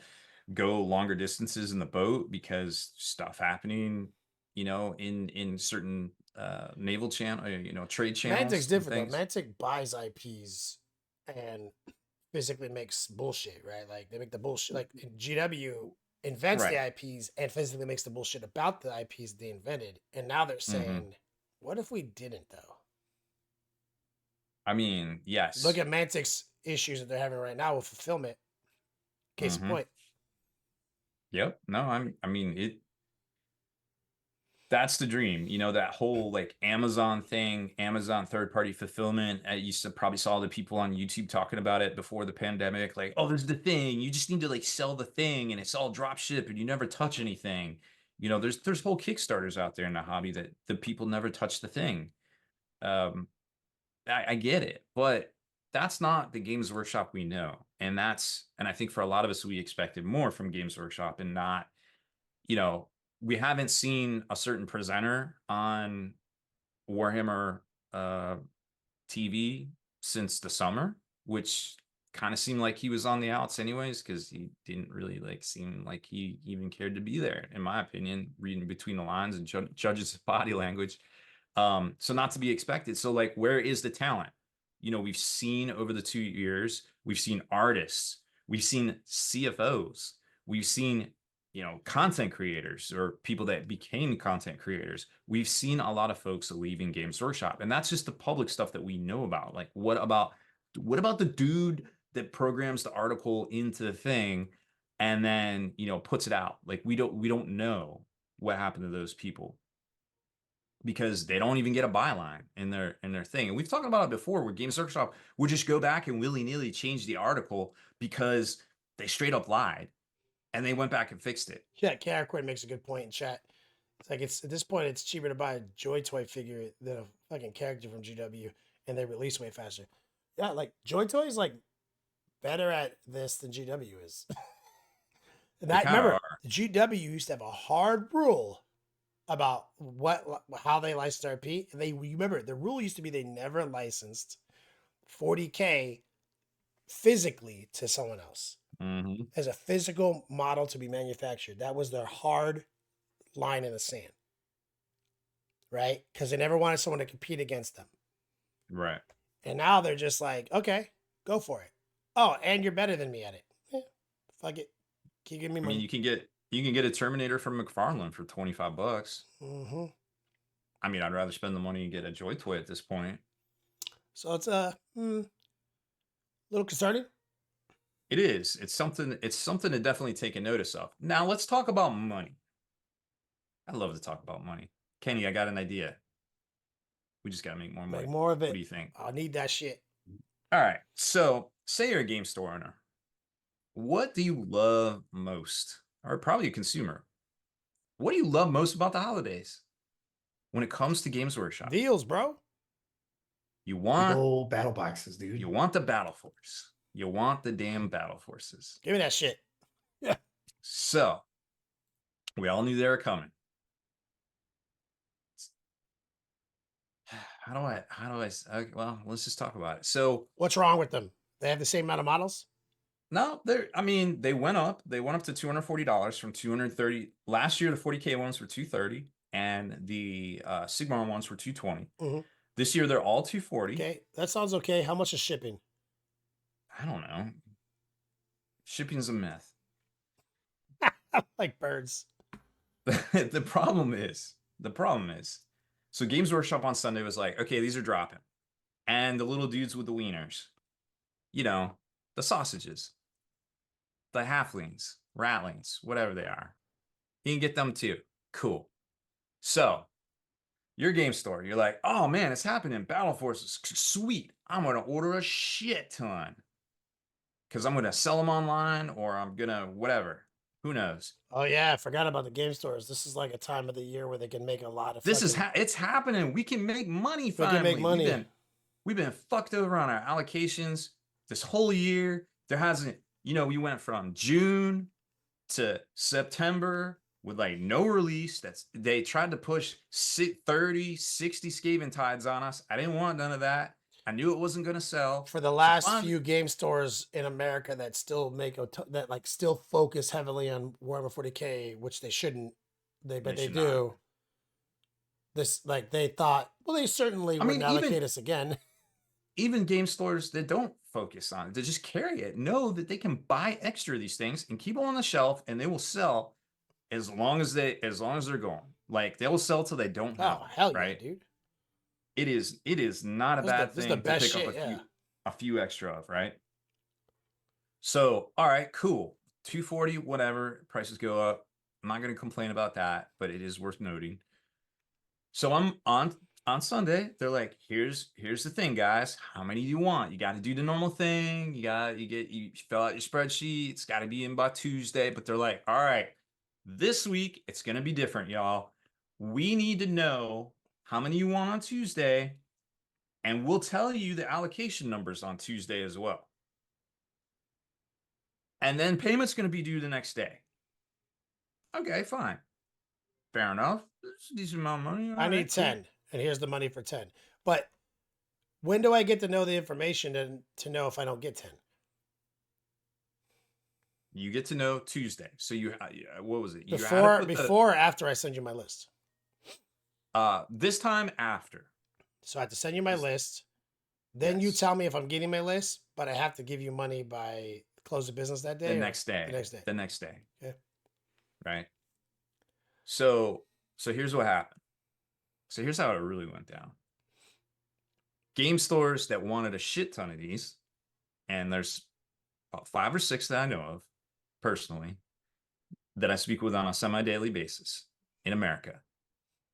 go longer distances in the boat because stuff happening, in certain naval channel, trade Mantic's channels and different though. things. Mantic buys IPs and physically makes bullshit, right? Like they make the bullshit. Like GW invents the Right. IPs and physically makes the bullshit about the IPs they invented. And now they're Hmm. saying, what if we didn't though? I mean, Look yes. at Mantic's issues that they're having right now with fulfillment. Case in Hmm. point. Yep. No, I mean it. That's the dream, that whole like Amazon thing, Amazon third party fulfillment. I used to probably saw the people on YouTube talking about it before the pandemic, like, oh, this is the thing. You just need to like sell the thing and it's all drop ship and you never touch anything. There's whole Kickstarters out there in the hobby that the people never touch the thing. Um, I get it, but that's not the Games Workshop we know. And I think for a lot of us, we expected more from Games Workshop and not, you know, we haven't seen a certain presenter on Warhammer uh, TV since the summer, which kind of seemed like he was on the outs anyways, because he didn't really like seem like he even cared to be there, in my opinion, reading between the lines and judges body language. So not to be expected. So like, where is the talent? We've seen over the 2 years, we've seen artists, we've seen CFOs, we've seen content creators or people that became content creators. We've seen a lot of folks leaving Games Workshop, and that's just the public stuff that we know about. Like, what about the dude that programs the article into the thing and then puts it out? Like, we don't know what happened to those people because they don't even get a byline in their thing. And we've talked about it before, where Games Workshop would just go back and willy-nilly change the article because they straight up lied and they went back and fixed it. Yeah, Karaquin makes a good point in chat. It's like it's at this point it's cheaper to buy a Joy Toy figure than a fucking character from GW and they release way faster. Yeah, like Joy Toy is like better at this than GW is. And They that kind of remember, are. the GW used to have a hard rule about how they licensed RP. And they remember the rule used to be they never licensed 40K physically to someone else Hmm. as a physical model to be manufactured. That was their hard line in the sand, right? Because they never wanted someone to compete against them. Right. And now they're just like, okay, go for it. Oh, and you're better than me at it. Yeah, fuck it. Keep giving me I mean, money. you can get a Terminator from McFarlane for $25. Mm-hmm. I mean, I'd rather spend the money and get a Joy Toy at this point. So it's a little concerning. It is. It's something to definitely take a notice of. Now let's talk about money. I love to talk about money. Kenny, I got an idea. We just got to make more Make money. more of What it. do you think? I need that shit. All right. So, say you're a game store owner. What do you love most? Or probably a consumer. What do you love most about the holidays when it comes to Games Workshop? Deals, bro. You Big want old battle boxes, you dude. want the battle force. You want the damn battle forces. Give me that shit. Yeah. So, we all knew they were coming. How do I, okay, well, let's just talk about it. So, What's wrong with them? They have the same amount of models? No, they're. I mean, they went up. They went up to $240 from 230 last year. The 40K ones were 230, and the Sigmar ones were 220. Hmm. This year they're all 240. Okay, that sounds okay. How much is shipping? I don't know. Shipping's a myth. Like birds. The problem is, so Games Workshop on Sunday was like, okay, these are dropping, and the little dudes with the wieners, you know, the sausages, the halflings, ratlings, whatever they are, you can get them too. Cool. So your game store, you're like, oh man, it's happening. Battle Forces, sweet. I'm gonna order a shit ton because I'm gonna sell them online or I'm gonna whatever. Who knows? Oh yeah, I forgot about the game stores. This is like a time of the year where they can make a lot of This is fucking. it's happening. We can make money We can make finally. money. We've been fucked over on our allocations this whole year. There hasn't, we went from June to September with like no release. They tried to push 30, 60 Skaven tides on us. I didn't want none of that. I knew it wasn't going to sell. For the So last finally, few game stores in America that still make that like still focus heavily on Warhammer 40K, which they shouldn't, but they they should not. do. This like they thought, well, they certainly I mean, wouldn't allocate us again. even game stores that don't focus on it, they just carry it, know that they can buy extra of these things and keep them on the shelf and they will sell as long as they're going. Like they will sell till they don't have Oh them, hell yeah, right? dude! It is not a bad This is the thing to best pick up shit. Yeah. a few extra of, right? So, all right, cool. 240, whatever, prices go up. I'm not going to complain about that, but it is worth noting. So I'm on Sunday. They're like, here's the thing, guys. How many do you want? You got to do the normal thing. You fill out your spreadsheet. It's got to be in by Tuesday. But they're like, all right, this week it's gonna be different, y'all. We need to know how many you want on Tuesday, and we'll tell you the allocation numbers on Tuesday as well. And then payment's gonna be due the next day. Okay, fine. Fair enough. It's a decent amount of money. All I need right, cool. 10, and here's the money for 10. But when do I get to know the information to know if I don't get 10? You get to know Tuesday. So what was it? You had to Before, put before or after I send you my list? this time after. So I have to send you my Yes. list. Then you Yes. tell me if I'm getting my list, but I have to give you money by close of business that day. The or next day. The next day. The next day. Okay. Right. So here's what happened. So here's how it really went down. Game stores that wanted a shit ton of these, and there's about 5 or 6 that I know of personally that I speak with on a semi-daily basis in America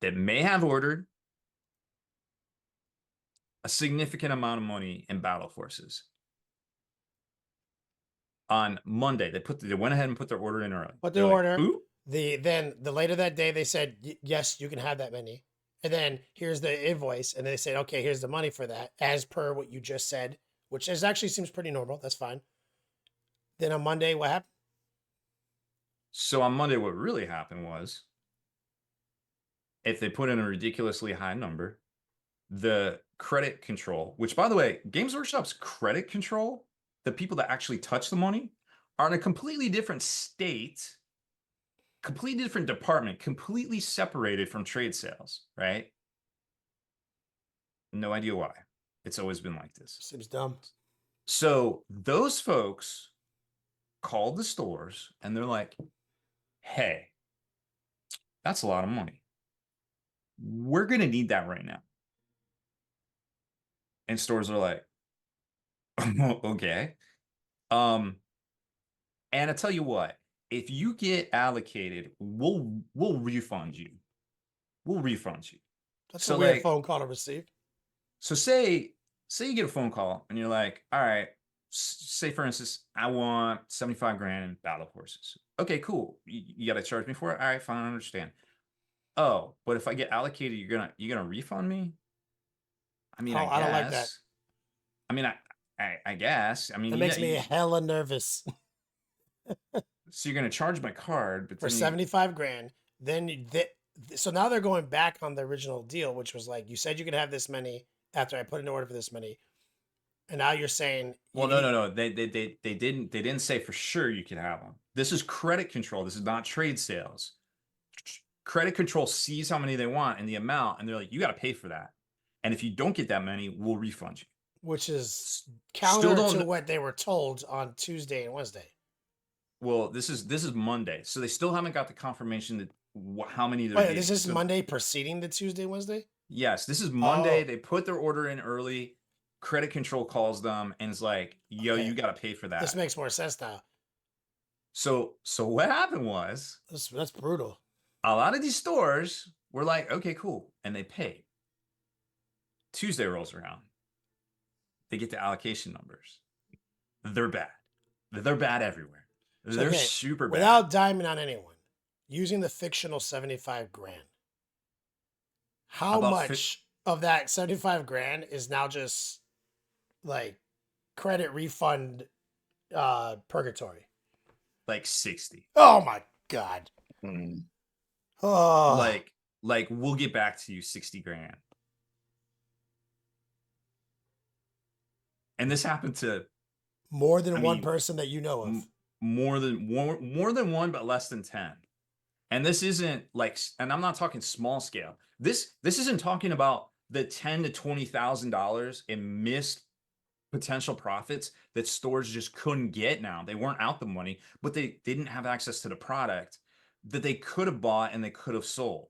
that may have ordered a significant amount of money in battle forces. On Monday, they went ahead and put their order in early. Put the They're like, order. "Ooh." Then the later that day they said yes, you can have that many. And then here's the invoice, and they said, okay, here's the money for that, as per what you just said, which actually seems pretty normal. That's fine. Then on Monday, what happened? So on Monday, what really happened was, if they put in a ridiculously high number, the credit control, which by the way, Games Workshop's credit control, the people that actually touch the money, are in a completely different state, completely different department, completely separated from trade sales, right? No idea why. It's always been like this. Seems dumb. So those folks called the stores and they're like, hey, that's a lot of money. We're going to need that right now. And stores are like, okay. And I tell you what, if you get allocated, we'll refund you. We'll refund you. That's So, a weird like, phone call to receive. So say you get a phone call and you're like, all right, say for instance, I want 75 grand in battle horses. Okay, cool. You got to charge me for it. All right, fine, I understand. Oh, but if I get allocated, you're gonna refund me? I mean, Oh, I I don't like that. guess. I mean, I guess. I mean, It makes me hella nervous. so you're gonna charge my card, but For then 75 grand. Then so now they're going back on the original deal, which was like, you said you could have this many after I put in an order for this many. And now you're saying Well, no. They didn't say for sure you could have them. This is credit control. This is not trade sales. Credit control sees how many they want and the amount, and they're like, you got to pay for that. And if you don't get that many, we'll refund you. which is Still counter to don't. what they were told on Tuesday and Wednesday. Well, this is Monday, so they still haven't got the confirmation that how many they're Wait, getting. this is So, Monday preceding the Tuesday, Wednesday? yes, this is Monday. Oh, They put their order in early. Credit control calls them and is like, yo, okay. you got to pay for This that. makes more sense now. So what happened was That's brutal. a lot of these stores were like, okay, cool, and they paid. Tuesday rolls around. They get the allocation numbers. They're bad. They're bad everywhere. So, They're okay, super bad. without diamond on anyone, using the fictional 75 grand, how About much of that 75 grand is now just like credit refund purgatory? like 60. Oh my god. Mm. Oh, Like we'll get back to you 60 grand. And this happened to more than I one mean, person that you know of. more than one, but less than 10. And this isn't like, and I'm not talking small scale. This isn't talking about the $10,000 to $20,000 in missed potential profits that stores just couldn't get now. They weren't out the money, but they didn't have access to the product that they could have bought and they could have sold.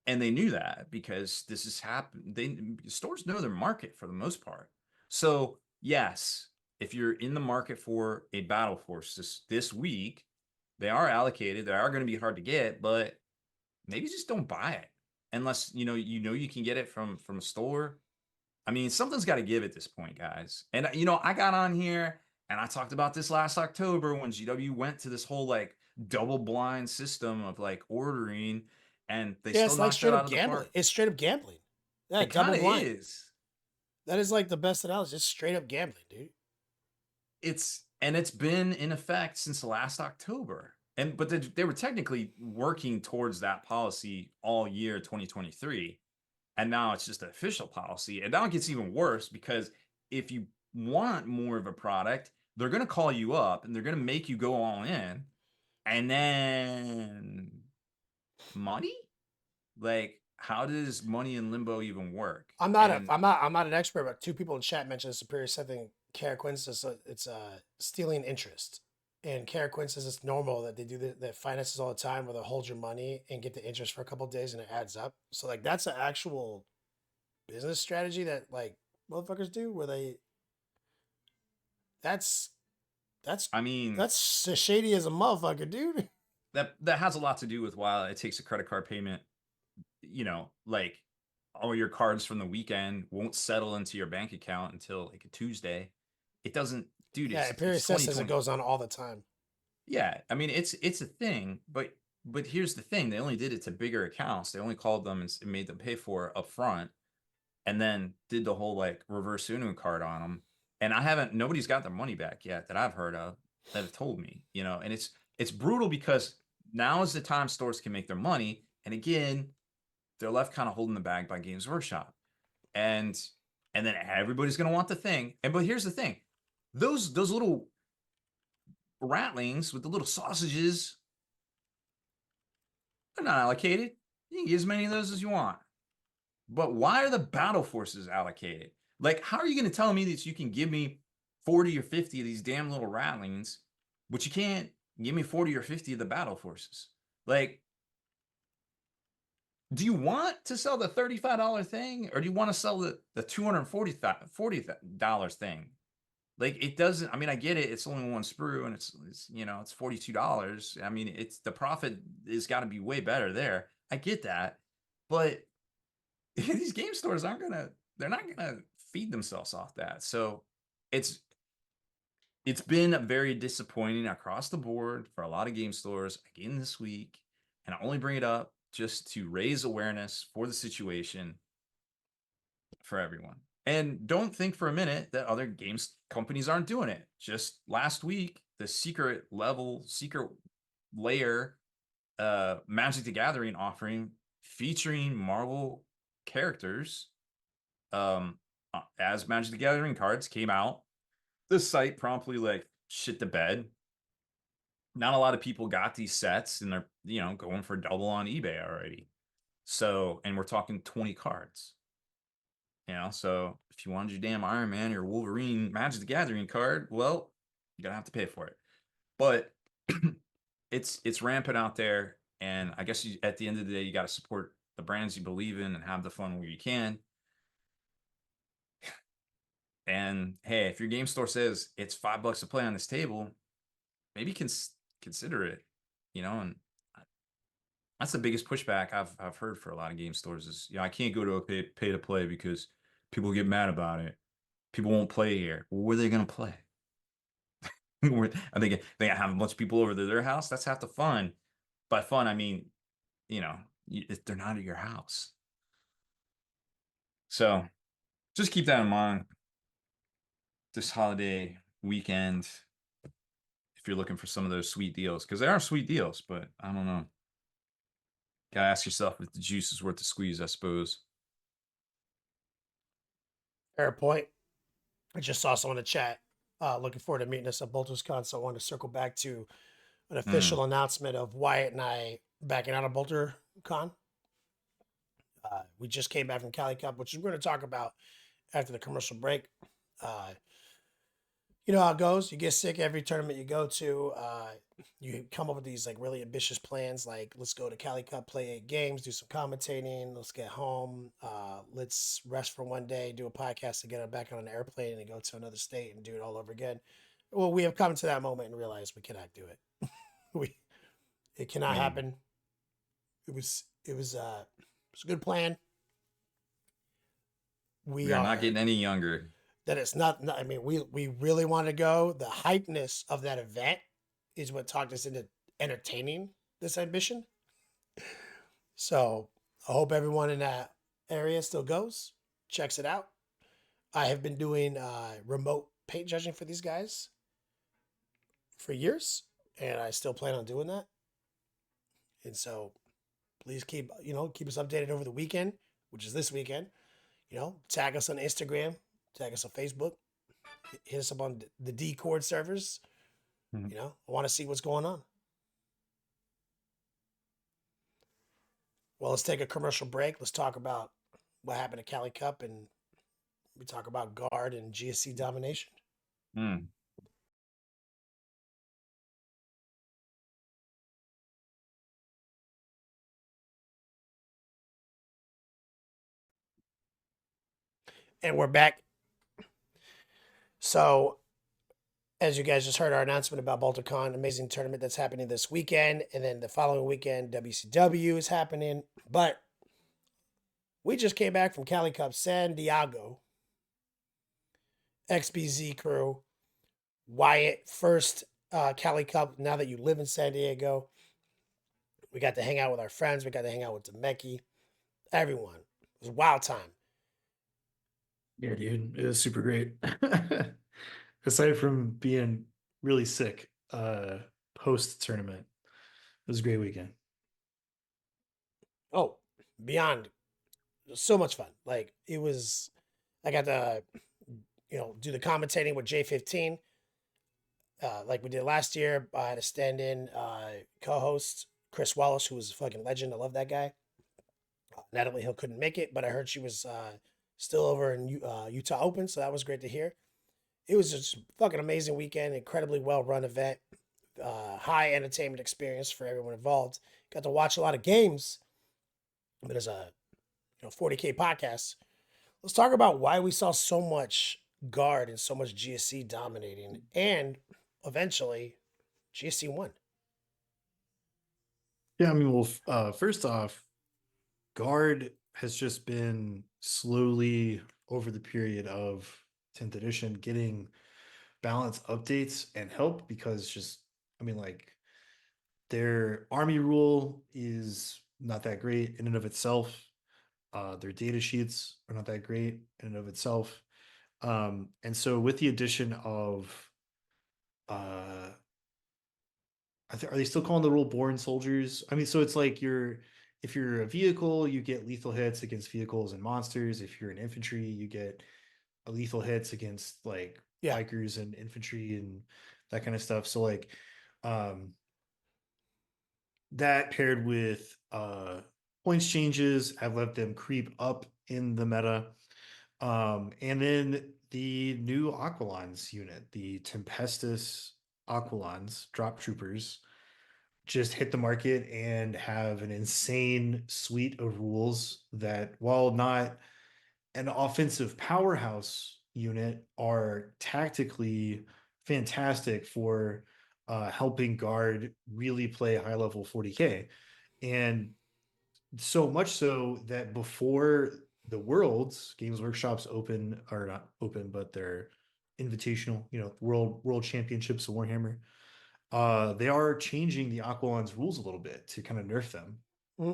And they knew that because this has happened. Stores know their market for the most part. So yes, if you're in the market for a battle force this week, they are allocated. They are going to be hard to get, but maybe just don't buy it unless you can get it from a store. I mean, something's got to give at this point, guys. And I got on here and I talked about this last October when GW went to this whole like double blind system of like ordering, and they Yeah, still it's like knocked straight that out up of the gambling. park. It's straight up gambling. Yeah, It double kind of blind. is. That is like the best analogy. It's straight up gambling, dude. It's been in effect since last October. But they were technically working towards that policy all year 2023. And now it's just an official policy. And now it gets even worse because if you want more of a product, they're going to call you up and they're going to make you go all in. And then money? Like, how does money in limbo even work? I'm not an expert, but two people in chat mentioned Superior something. Kara Quinn says it's stealing interest, and Kara Quinn says it's normal that they do that finances all the time, where they hold your money and get the interest for a couple of days and it adds up. So like that's an actual business strategy that like motherfuckers do, where they that's I mean, that's shady as a motherfucker, dude. that has a lot to do with why it takes a credit card payment. Like all your cards from the weekend won't settle into your bank account until like a Tuesday. It doesn't, dude. Yeah, It's Imperial says it 2020. goes on all the time. Yeah, I mean it's a thing, but here's the thing: they only did it to bigger accounts. They only called them and made them pay for it up front, and then did the whole like reverse Uno card on them. And nobody's got their money back yet that I've heard of that have told me, and it's brutal because now is the time stores can make their money, and again, they're left kind of holding the bag by Games Workshop, and then everybody's gonna want the thing. But here's the thing: those little ratlings with the little sausages, they're not allocated. You can get as many of those as you want. But why are the battle forces allocated? Like, how are you going to tell me that you can give me 40 or 50 of these damn little ratlings, but you can't give me 40 or 50 of the battle forces? Like, do you want to sell the $35 thing, or do you want to sell the $240 thing? Like, it doesn't. I mean, I get it. It's only one sprue, and it's $42. I mean, the profit has got to be way better there. I get that, but these game stores they're not gonna feed themselves off that. So it's been very disappointing across the board for a lot of game stores again this week. And I only bring it up just to raise awareness for the situation for everyone. And don't think for a minute that other games companies aren't doing it. Just last week, the secret layer Magic the Gathering offering featuring Marvel characters as Magic the Gathering cards came out, the site promptly like shit the bed. Not a lot of people got these sets, and they're going for double on eBay already. So, and we're talking 20 cards. So if you wanted your damn Iron Man, your Wolverine Magic the Gathering card, well, you're gonna have to pay for it. But it's rampant out there, and I guess at the end of the day, you got to support the brands you believe in and have the fun where you can. And hey, if your game store says it's $5 to play on this table, maybe consider it. And that's the biggest pushback I've heard for a lot of game stores is, I can't go to a pay to play because people get mad about it. People won't play here. Well, where are they gonna play? Are they gonna have a bunch of people over to their house? That's half the fun. By fun, I mean, if they're not at your house. So just keep that in mind this holiday weekend if you're looking for some of those sweet deals, because they are sweet deals, but I don't know. Gotta ask yourself if the juice is worth the squeeze, I suppose. Fair point. I just saw someone in the chat looking forward to meeting us at BoltersCon, so I wanted to circle back to an official announcement of Wyatt and I backing out of BolterCon. We just came back from Cali Cup, which we're going to talk about after the commercial break. You know how it goes. You get sick every tournament you go to. You come up with these like really ambitious plans, like let's go to Cali Cup, play 8 games, do some commentating, let's get home, let's rest for one day, do a podcast, to get back on an airplane and go to another state and do it all over again. Well, we have come to that moment and realized we cannot do it. It cannot happen. It was a good plan. We are not getting any younger. That it's not, I mean, we really want to go. The hypeness of that event is what talked us into entertaining this ambition. So I hope everyone in that area still goes, checks it out. I have been doing remote paint judging for these guys for years, and I still plan on doing that. And so please keep us updated over the weekend, which is this weekend. Tag us on Instagram, tag us on Facebook, hit us up on the Discord servers. I want to see what's going on. Well, let's take a commercial break. Let's talk about what happened at Cali Cup, and we talk about guard and GSC domination. And we're back. So, as you guys just heard our announcement about BolterCon, amazing tournament that's happening this weekend. And then the following weekend, WCW is happening. But we just came back from Cali Cup San Diego. XBZ crew, Wyatt, first Cali Cup, now that you live in San Diego. We got to hang out with our friends. We got to hang out with Demeki. Everyone. It was a wild time. Yeah, dude. It was super great. Aside from being really sick post tournament, it was a great weekend. Oh, beyond. It was so much fun. Like, it was, I got to, do the commentating with J15. Like we did last year. I had a stand-in co-host, Chris Wallace, who was a fucking legend. I love that guy. Natalie Hill couldn't make it, but I heard she was still over in Utah Open, so that was great to hear. It was just fucking amazing weekend, incredibly well-run event, high entertainment experience for everyone involved. Got to watch a lot of games, but as a 40K podcast, let's talk about why we saw so much guard and so much GSC dominating, and eventually GSC won. Yeah, I mean, well, first off, guard has just been slowly over the period of 10th edition getting balance updates and help, because just, I mean, like, their army rule is not that great in and of itself. Their data sheets are not that great in and of itself. And so with the addition of are they still calling the rule born soldiers? I mean, so it's like if you're a vehicle, you get lethal hits against vehicles and monsters. If you're an infantry, you get lethal hits against like Yeah. bikers and infantry and that kind of stuff. So like um that paired with points changes have let them creep up in the meta. And then the new Aqualons unit, the Tempestus Aqualons drop troopers, just hit the market and have an insane suite of rules that, while not an offensive powerhouse unit, are tactically fantastic for helping guard really play high level 40k. And so much so that before the Worlds, Games Workshop's open, or not open, but they're invitational, world championships of Warhammer. They are changing the Aqualon's rules a little bit to kind of nerf them.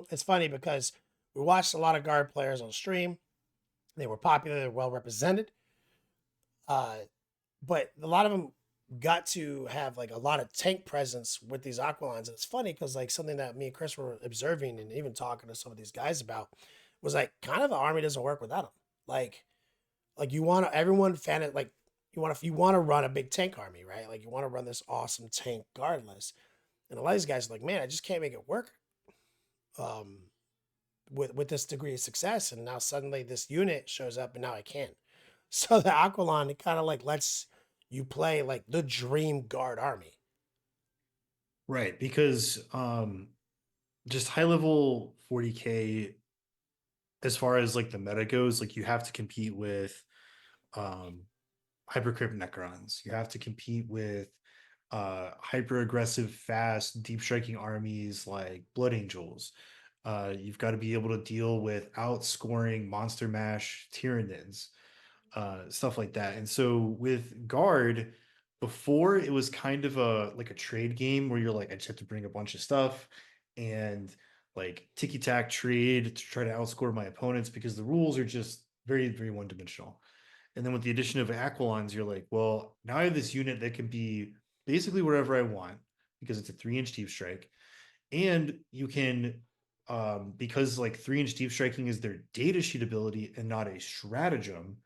It's funny because we watched a lot of guard players on stream. They were popular, they were well represented. Uh, but a lot of them got to have like a lot of tank presence with these Aqualons. And it's funny because like something that me and Chris were observing and even talking to some of these guys about was like kind of the army doesn't work without them. Like you want to everyone fan it like you want to run a big tank army, right? Like you want to run this awesome tank guard list. And a lot of these guys are like, man, I just can't make it work. Um, with this degree of success, and now suddenly this unit shows up, and now I can. So the Aqualon, it kind of like lets you play like the dream guard army. Right, because just high level 40k, as far as like the meta goes, like you have to compete with um hypercrypt necrons. You have to compete with hyper aggressive, fast, deep striking armies like Blood Angels. You've got to be able to deal with outscoring monster mash Tyranids, stuff like that. And so with Guard, before it was kind of a like a trade game where you're like, I just have to bring a bunch of stuff and like ticky tack trade to try to outscore my opponents because the rules are just very, very one dimensional. And then with the addition of Aquilons, you're like, well, now I have this unit that can be basically wherever I want because it's a 3-inch deep strike. And you can, because like 3-inch deep striking is their data sheet ability and not a stratagem,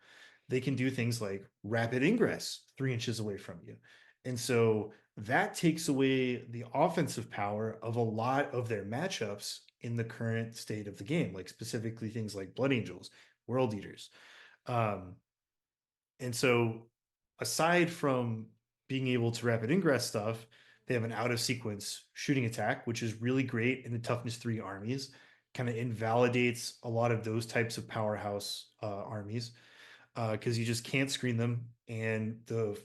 they can do things like rapid ingress 3 inches away from you. And so that takes away the offensive power of a lot of their matchups in the current state of the game, like specifically things like Blood Angels, World Eaters. Um, and so, aside from being able to rapid ingress stuff, they have an out of sequence shooting attack, which is really great in the toughness 3 armies. Kind of invalidates a lot of those types of powerhouse armies because you just can't screen them. And the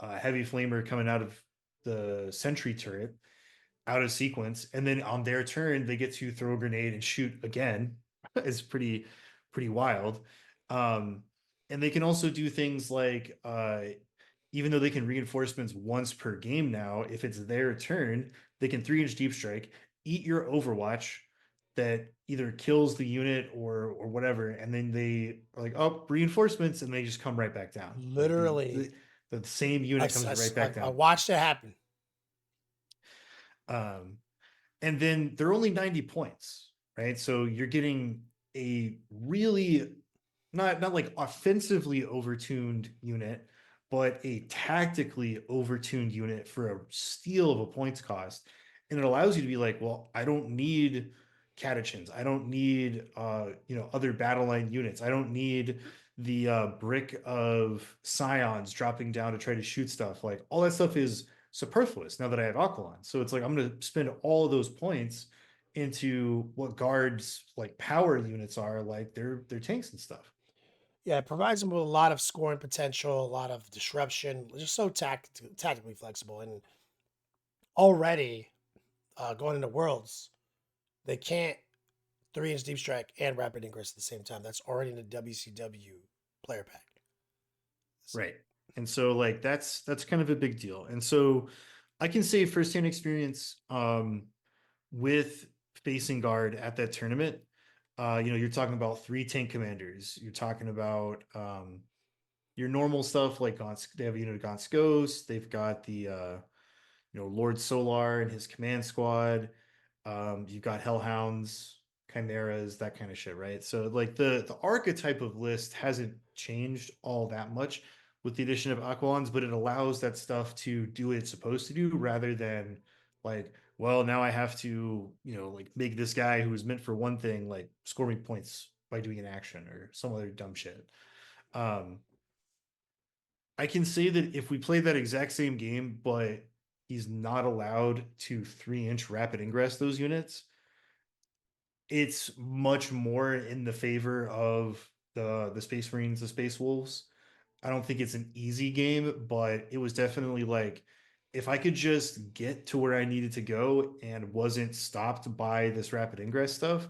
heavy flamer coming out of the sentry turret out of sequence, and then on their turn they get to throw a grenade and shoot again. Is pretty wild. Um, and they can also do things like even though they can reinforcements once per game now, if it's their turn, they can 3-inch deep strike, eat your Overwatch that either kills the unit or whatever, and then they are like, oh, reinforcements, and they just come right back down. Like Literally, the same unit comes right back I down. watched it happen. Um, and then they're only 90 points, right? So you're getting a really not like offensively overtuned unit, but a tactically overtuned unit for a steal of a points cost. And it allows you to be like, well, I don't need catechins. I don't need other battle line units. I don't need the brick of scions dropping down to try to shoot stuff. Like all that stuff is superfluous now that I have Aqualon. So it's like I'm gonna spend all of those points into what guards like power units are, like their tanks and stuff. Yeah, it provides them with a lot of scoring potential, a lot of disruption, just so tactically flexible. And already going into Worlds, they can't 3-inch deep strike and rapid ingress at the same time. That's already in the WCW player pack. Right. And so like that's kind of a big deal. And so I can say firsthand experience with facing guard at that tournament. You're talking about 3 tank commanders. You're talking about your normal stuff like they have a unit of Gaunt's Ghost. They've got the Lord Solar and his command squad. You've got Hellhounds chimeras, that kind of shit, right? So like the archetype of list hasn't changed all that much with the addition of Aqualons, but it allows that stuff to do what it's supposed to do rather than like, well, now I have to, like make this guy who is meant for one thing like score me points by doing an action or some other dumb shit. Um, I can say that if we play that exact same game, but he's not allowed to 3-inch rapid ingress those units, it's much more in the favor of the Space Marines, the Space Wolves. I don't think it's an easy game, but it was definitely like if I could just get to where I needed to go and wasn't stopped by this rapid ingress stuff,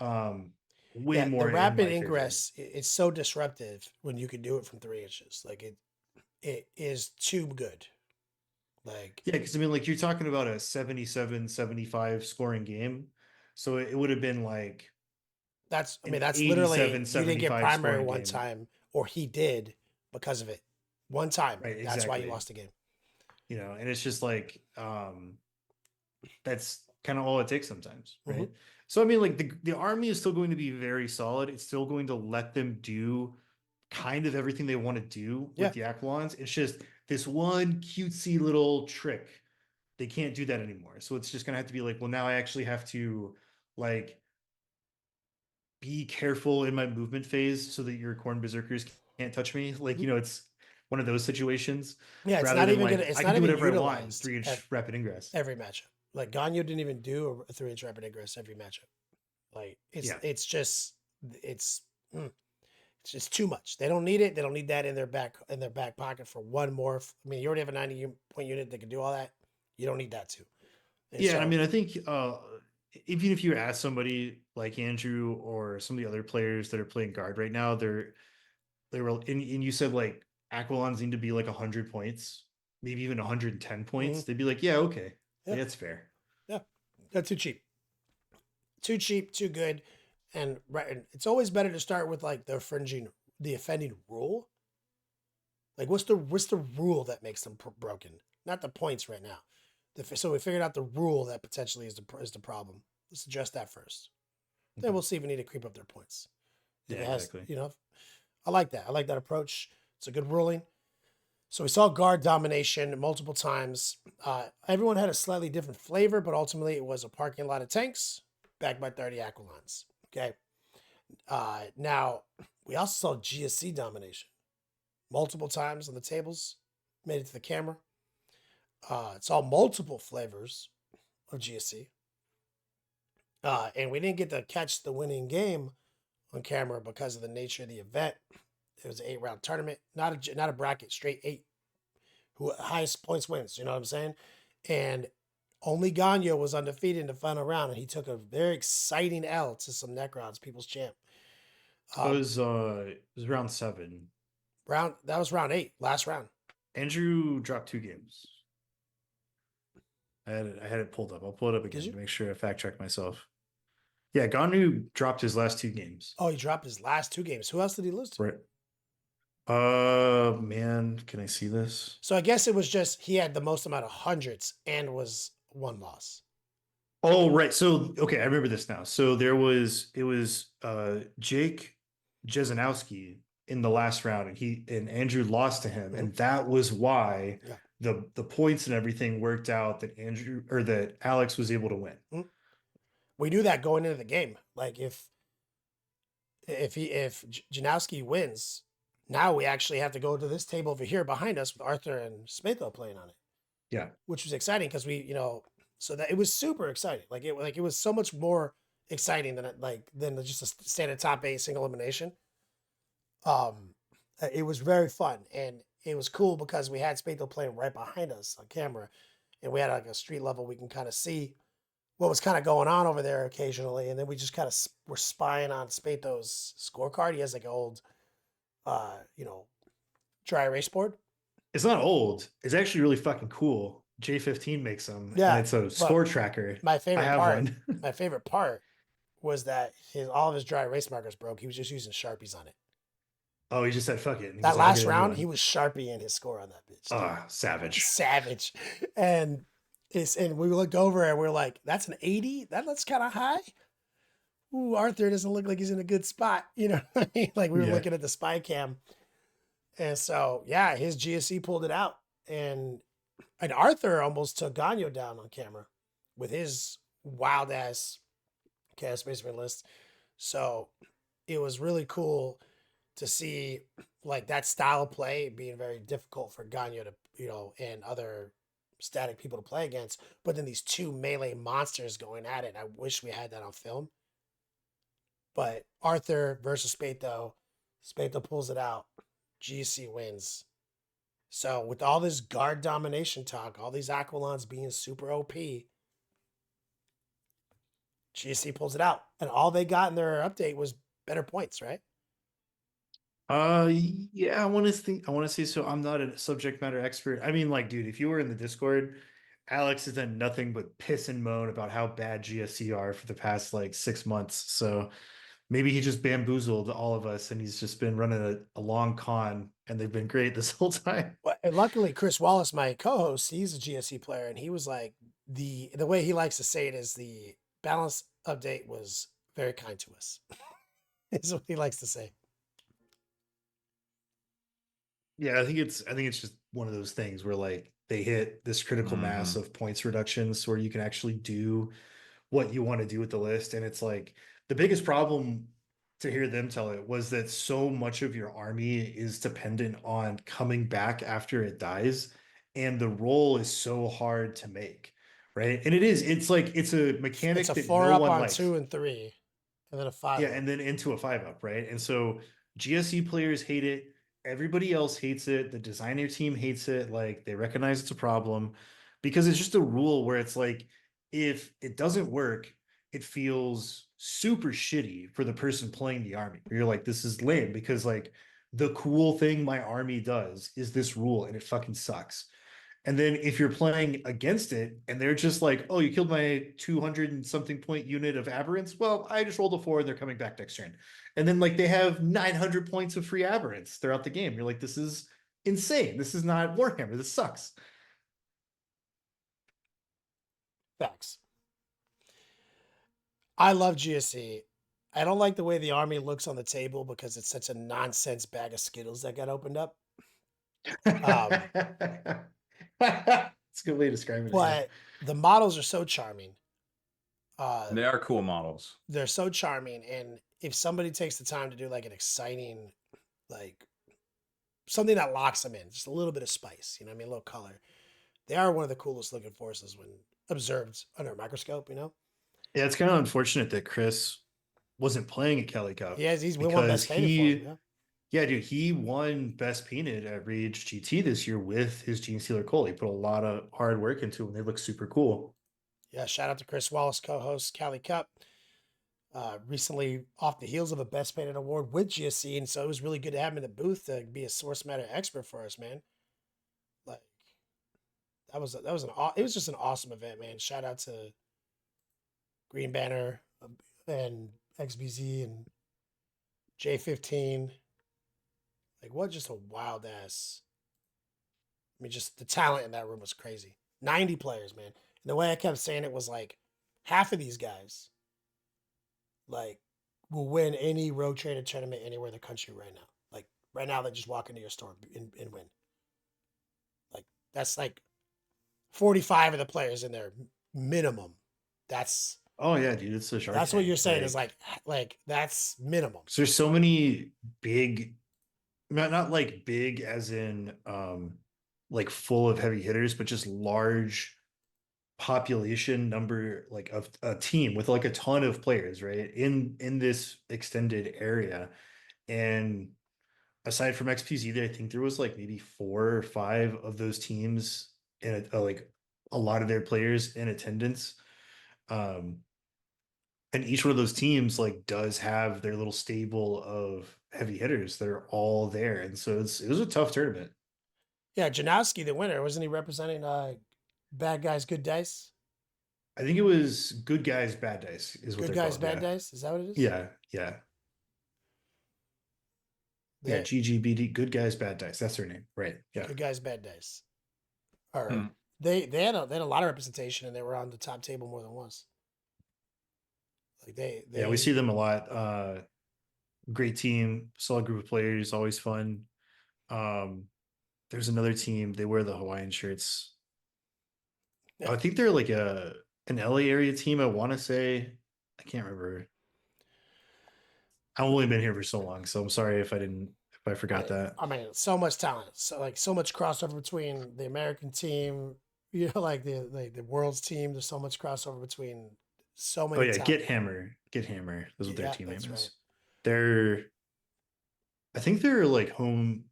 way Yeah, the more in rapid my favor. ingress it's so disruptive when you can do it from 3 inches. Like it is too good. Like Yeah, because I mean, like you're talking about a 77, 75 scoring game. So it would have been like I an mean, that's literally 87, you didn't get 75 primary scoring one game. time, or he did because of it. One time. Right, That's why you exactly. lost the game. And it's just like that's kind of all it takes sometimes, Hmm. right? So I mean, like the army is still going to be very solid. It's still going to let them do kind of everything they want to do Yeah. with the Aquilons. It's just this one cutesy little trick. They can't do that anymore. So it's just gonna have to be like, well, now I actually have to like be careful in my movement phase so that your corn berserkers can't touch me. Like, Mhm. it's one of those situations Yeah, rather than it's I can not do even whatever I want in utilized 3-inch rapid ingress. every matchup. Like Ganyu didn't even do a 3-inch rapid ingress every matchup. Like Yeah. it's mm, it's just too much. They don't need it. They don't need that in their back pocket for one more. I mean, you already have a 90-point unit that can do all that. You don't need that too. And Yeah. And I so mean, I think even if you ask somebody like Andrew or some of the other players that are playing guard right now, they were, and you said like Aquilons need to be like 100 points, maybe even 110 mhm, points. They'd be like, yeah, okay. yeah, Like, that's fair. yeah, that's too cheap. Too cheap, too good. And right, and it's always better to start with like the offending rule. Like what's the rule that makes them broken? Not the points right now. So we figured out the rule that potentially is the problem. Let's address that first. Then Mhm. we'll see if we need to creep up their points. If Yeah, it has, exactly. I like that. I like that approach. It's a good ruling. So we saw guard domination multiple times. Everyone had a slightly different flavor, but ultimately it was a parking lot of tanks backed by 30 Aquilons. Okay. Now, we also saw GSC domination multiple times on the tables, made it to the camera. Saw multiple flavors of GSC. And we didn't get to catch the winning game on camera because of the nature of the event. It was an 8-round tournament, not a bracket, straight 8. Who highest points wins, you know what I'm saying? And only Ganyo was undefeated in the final round, and he took a very exciting L to some Necrons, People's Champ. It was round 7. That was round 8, last round. Andrew dropped 2 games. I had it pulled up. I'll pull it up Did again you? to make sure I fact check myself. Yeah, Ganu dropped his last 2 games. Oh, he dropped his last 2 games. Who else did he lose to? Right. Man, can I see this? So I guess it was just he had the most amount of hundreds and was one loss. Oh, right. So okay, I remember this now. So it was Jake Jesenowski in the last round, and Andrew lost to him, and that was why Yeah. the points and everything worked out that Andrew or that Alex was able to win. Mhm. We knew that going into the game. Like if Janowski wins, now we actually have to go to this table over here behind us with Arthur and Smitho playing on it, Yeah. which was exciting because so that it was super exciting. It was so much more exciting than just a standard top 8 single elimination. It was very fun and it was cool because we had Smitho playing right behind us on camera, and we had like a street level we can kind of see what was kind of going on over there occasionally, and then we just kind of were spying on Spato's scorecard. He has like an old, uh, you know, dry erase board. It's not old. It's actually really fucking cool. J15 makes them, and Yeah, it's a but score tracker. my I favorite have part, one. my favorite part was that all of his dry erase markers broke. He was just using Sharpies on it. Oh, he just said fuck it. And he That was like, I'll get last a new round, he one. was Sharpieing his score on that bitch, dude. Ah, savage. Savage, and we looked over and we are like, "That's an 80. That's kind of high." ooh, Arthur doesn't look like he's in a good spot. You know what I mean? Like we were Yeah. looking at the spy cam. And so, yeah, his GSC pulled it out. And Arthur almost took Gagno down on camera with his wild ass Chaos Space Marine list. So it was really cool to see like that style of play being very difficult for Gagno to, and other static people to play against. But then these two melee monsters going at it. I wish we had that on film. But Arthur versus Spato, Spato pulls it out. GC wins. So with all this guard domination talk, all these Aquilons being super OP, GC pulls it out. And all they got in their update was better points, right? Yeah, I want to say so. I'm not a subject matter expert. I mean, like, dude, if you were in the Discord, Alex has done nothing but piss and moan about how bad GSC are for the past like 6 months. So maybe he just bamboozled all of us and he's just been running a long con and they've been great this whole time. Well, and luckily, Chris Wallace, my co-host, he's a GSC player, and he was like, the way he likes to say it is the balance update was very kind to us. Is what he likes to say. Yeah, I think it's just one of those things where like they hit this critical mass of points reductions where you can actually do what you want to do with the list. And it's like the biggest problem to hear them tell it was that so much of your army is dependent on coming back after it dies. And the roll is so hard to make. Right. And it's like it's a It's mechanic a that 4 no up one on likes. 2 and 3, and then a 5 Yeah, up. and then into a 5 up, right? And so GSE players hate it. Everybody else hates it. The designer team hates it. Like they recognize it's a problem because it's just a rule where it's like if it doesn't work, it feels super shitty for the person playing the army. You're like, this is lame because like the cool thing my army does is this rule and it fucking sucks. And then if you're playing against it and they're just like, oh, you killed my 200 and something point unit of aberrants. Well, I just rolled a 4 and they're coming back next turn. And then like they have 900 points of free aberrants throughout the game. You're like, this is insane. This is not Warhammer. This sucks. Facts. I love GSC. I don't like the way the army looks on the table because it's such a nonsense bag of Skittles that got opened up. It's a good way to describe it. Yeah. But the models are so charming. They are cool models. They're so charming, and if somebody takes the time to do like an exciting, like something that locks them in, just a little bit of spice, you know what I mean, a little color, they are one of the coolest looking forces when observed under a microscope. Yeah, it's kind of unfortunate that Chris wasn't playing at Cali Cup He's we won because best painted for him. yeah, dude, he won Best Painted at Rage GT this year with his Genestealer Cole. He put a lot of hard work into them. They look super cool. Yeah, shout out to Chris Wallace, co-host Cali Cup. Recently off the heels of a best painted award with GSC, and so it was really good to have him in the booth to be a source matter expert for us, man. Like it was just an awesome event, man. Shout out to Green Banner and XBZ and J15. Like what just a wild ass. I mean, just the talent in that room was crazy. 90 players, man. And the way I kept saying it was like half of these guys like will win any road traded tournament anywhere in the country right now. Like right now, they just walk into your store and win. Like that's like 45 of the players in there minimum. That's Oh yeah, dude, it's a Shark that's what Tank. you're saying is like that's minimum. So there's so many big, not like big as in like full of heavy hitters, but just large population number like of a team with like a ton of players, right? In this extended area. And aside from XPZ, I think there was like maybe 4 or 5 of those teams and like a lot of their players in attendance. Um, and each one of those teams like does have their little stable of heavy hitters that are all there, and so it was a tough tournament. Yeah, Janowski, the winner, wasn't he representing bad guys, good dice? I think it was good guys, bad dice is what Good they're guys, called. bad Yeah, dice. Is that what it is? yeah. They're, GGBD, good guys, bad dice. That's their name, right? Yeah. Good guys, bad dice. Or they had a lot of representation and they were on the top table more than once. Like Yeah, we see them a lot. Great team, solid group of players, always fun. There's another team, they wear the Hawaiian shirts. I think they're like an LA area team, I want to say. I can't remember. I've only been here for so long, so I'm sorry if I forgot that. I mean, so much talent, so much crossover between the American team, like the world's team. There's so much crossover between so Oh many yeah, talent. Get Hammer. That's what their Yeah, team that's name right. is. They're I think their like home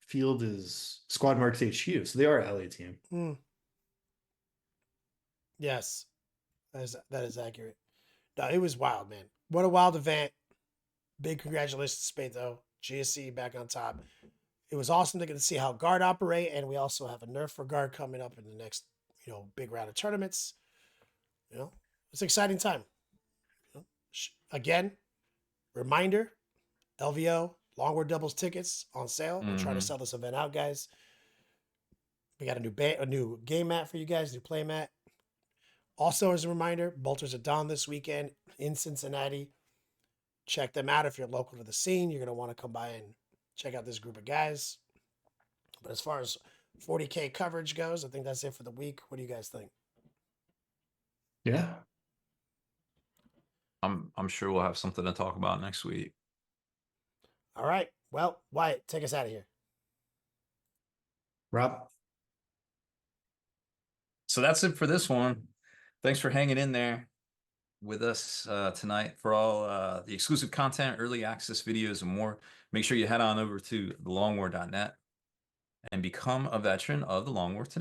field is Squad Marks HQ, so they are a LA team. Mm, yes, that is accurate. No, it was wild, man. What a wild event. Big congratulations to Spade though. GSC back on top. It was awesome to get to see how guard operate, and we also have a nerf for guard coming up in the next, big round of tournaments. It's an exciting time. Again, reminder: LVO Longboard doubles tickets on sale. We're trying to sell this event out, guys. We got a new game mat for you guys, new play mat. Also, as a reminder, Bolters are Dawn this weekend in Cincinnati. Check them out if you're local to the scene. You're going to want to come by and check out this group of guys. But as far as 40K coverage goes, I think that's it for the week. What do you guys think? Yeah. I'm sure we'll have something to talk about next week. All right. Well, Wyatt, take us out of here. Rob. So that's it for this one. Thanks for hanging in there with us tonight. For all the exclusive content, early access videos, and more, make sure you head on over to thelongwar.net and become a veteran of the Long War today.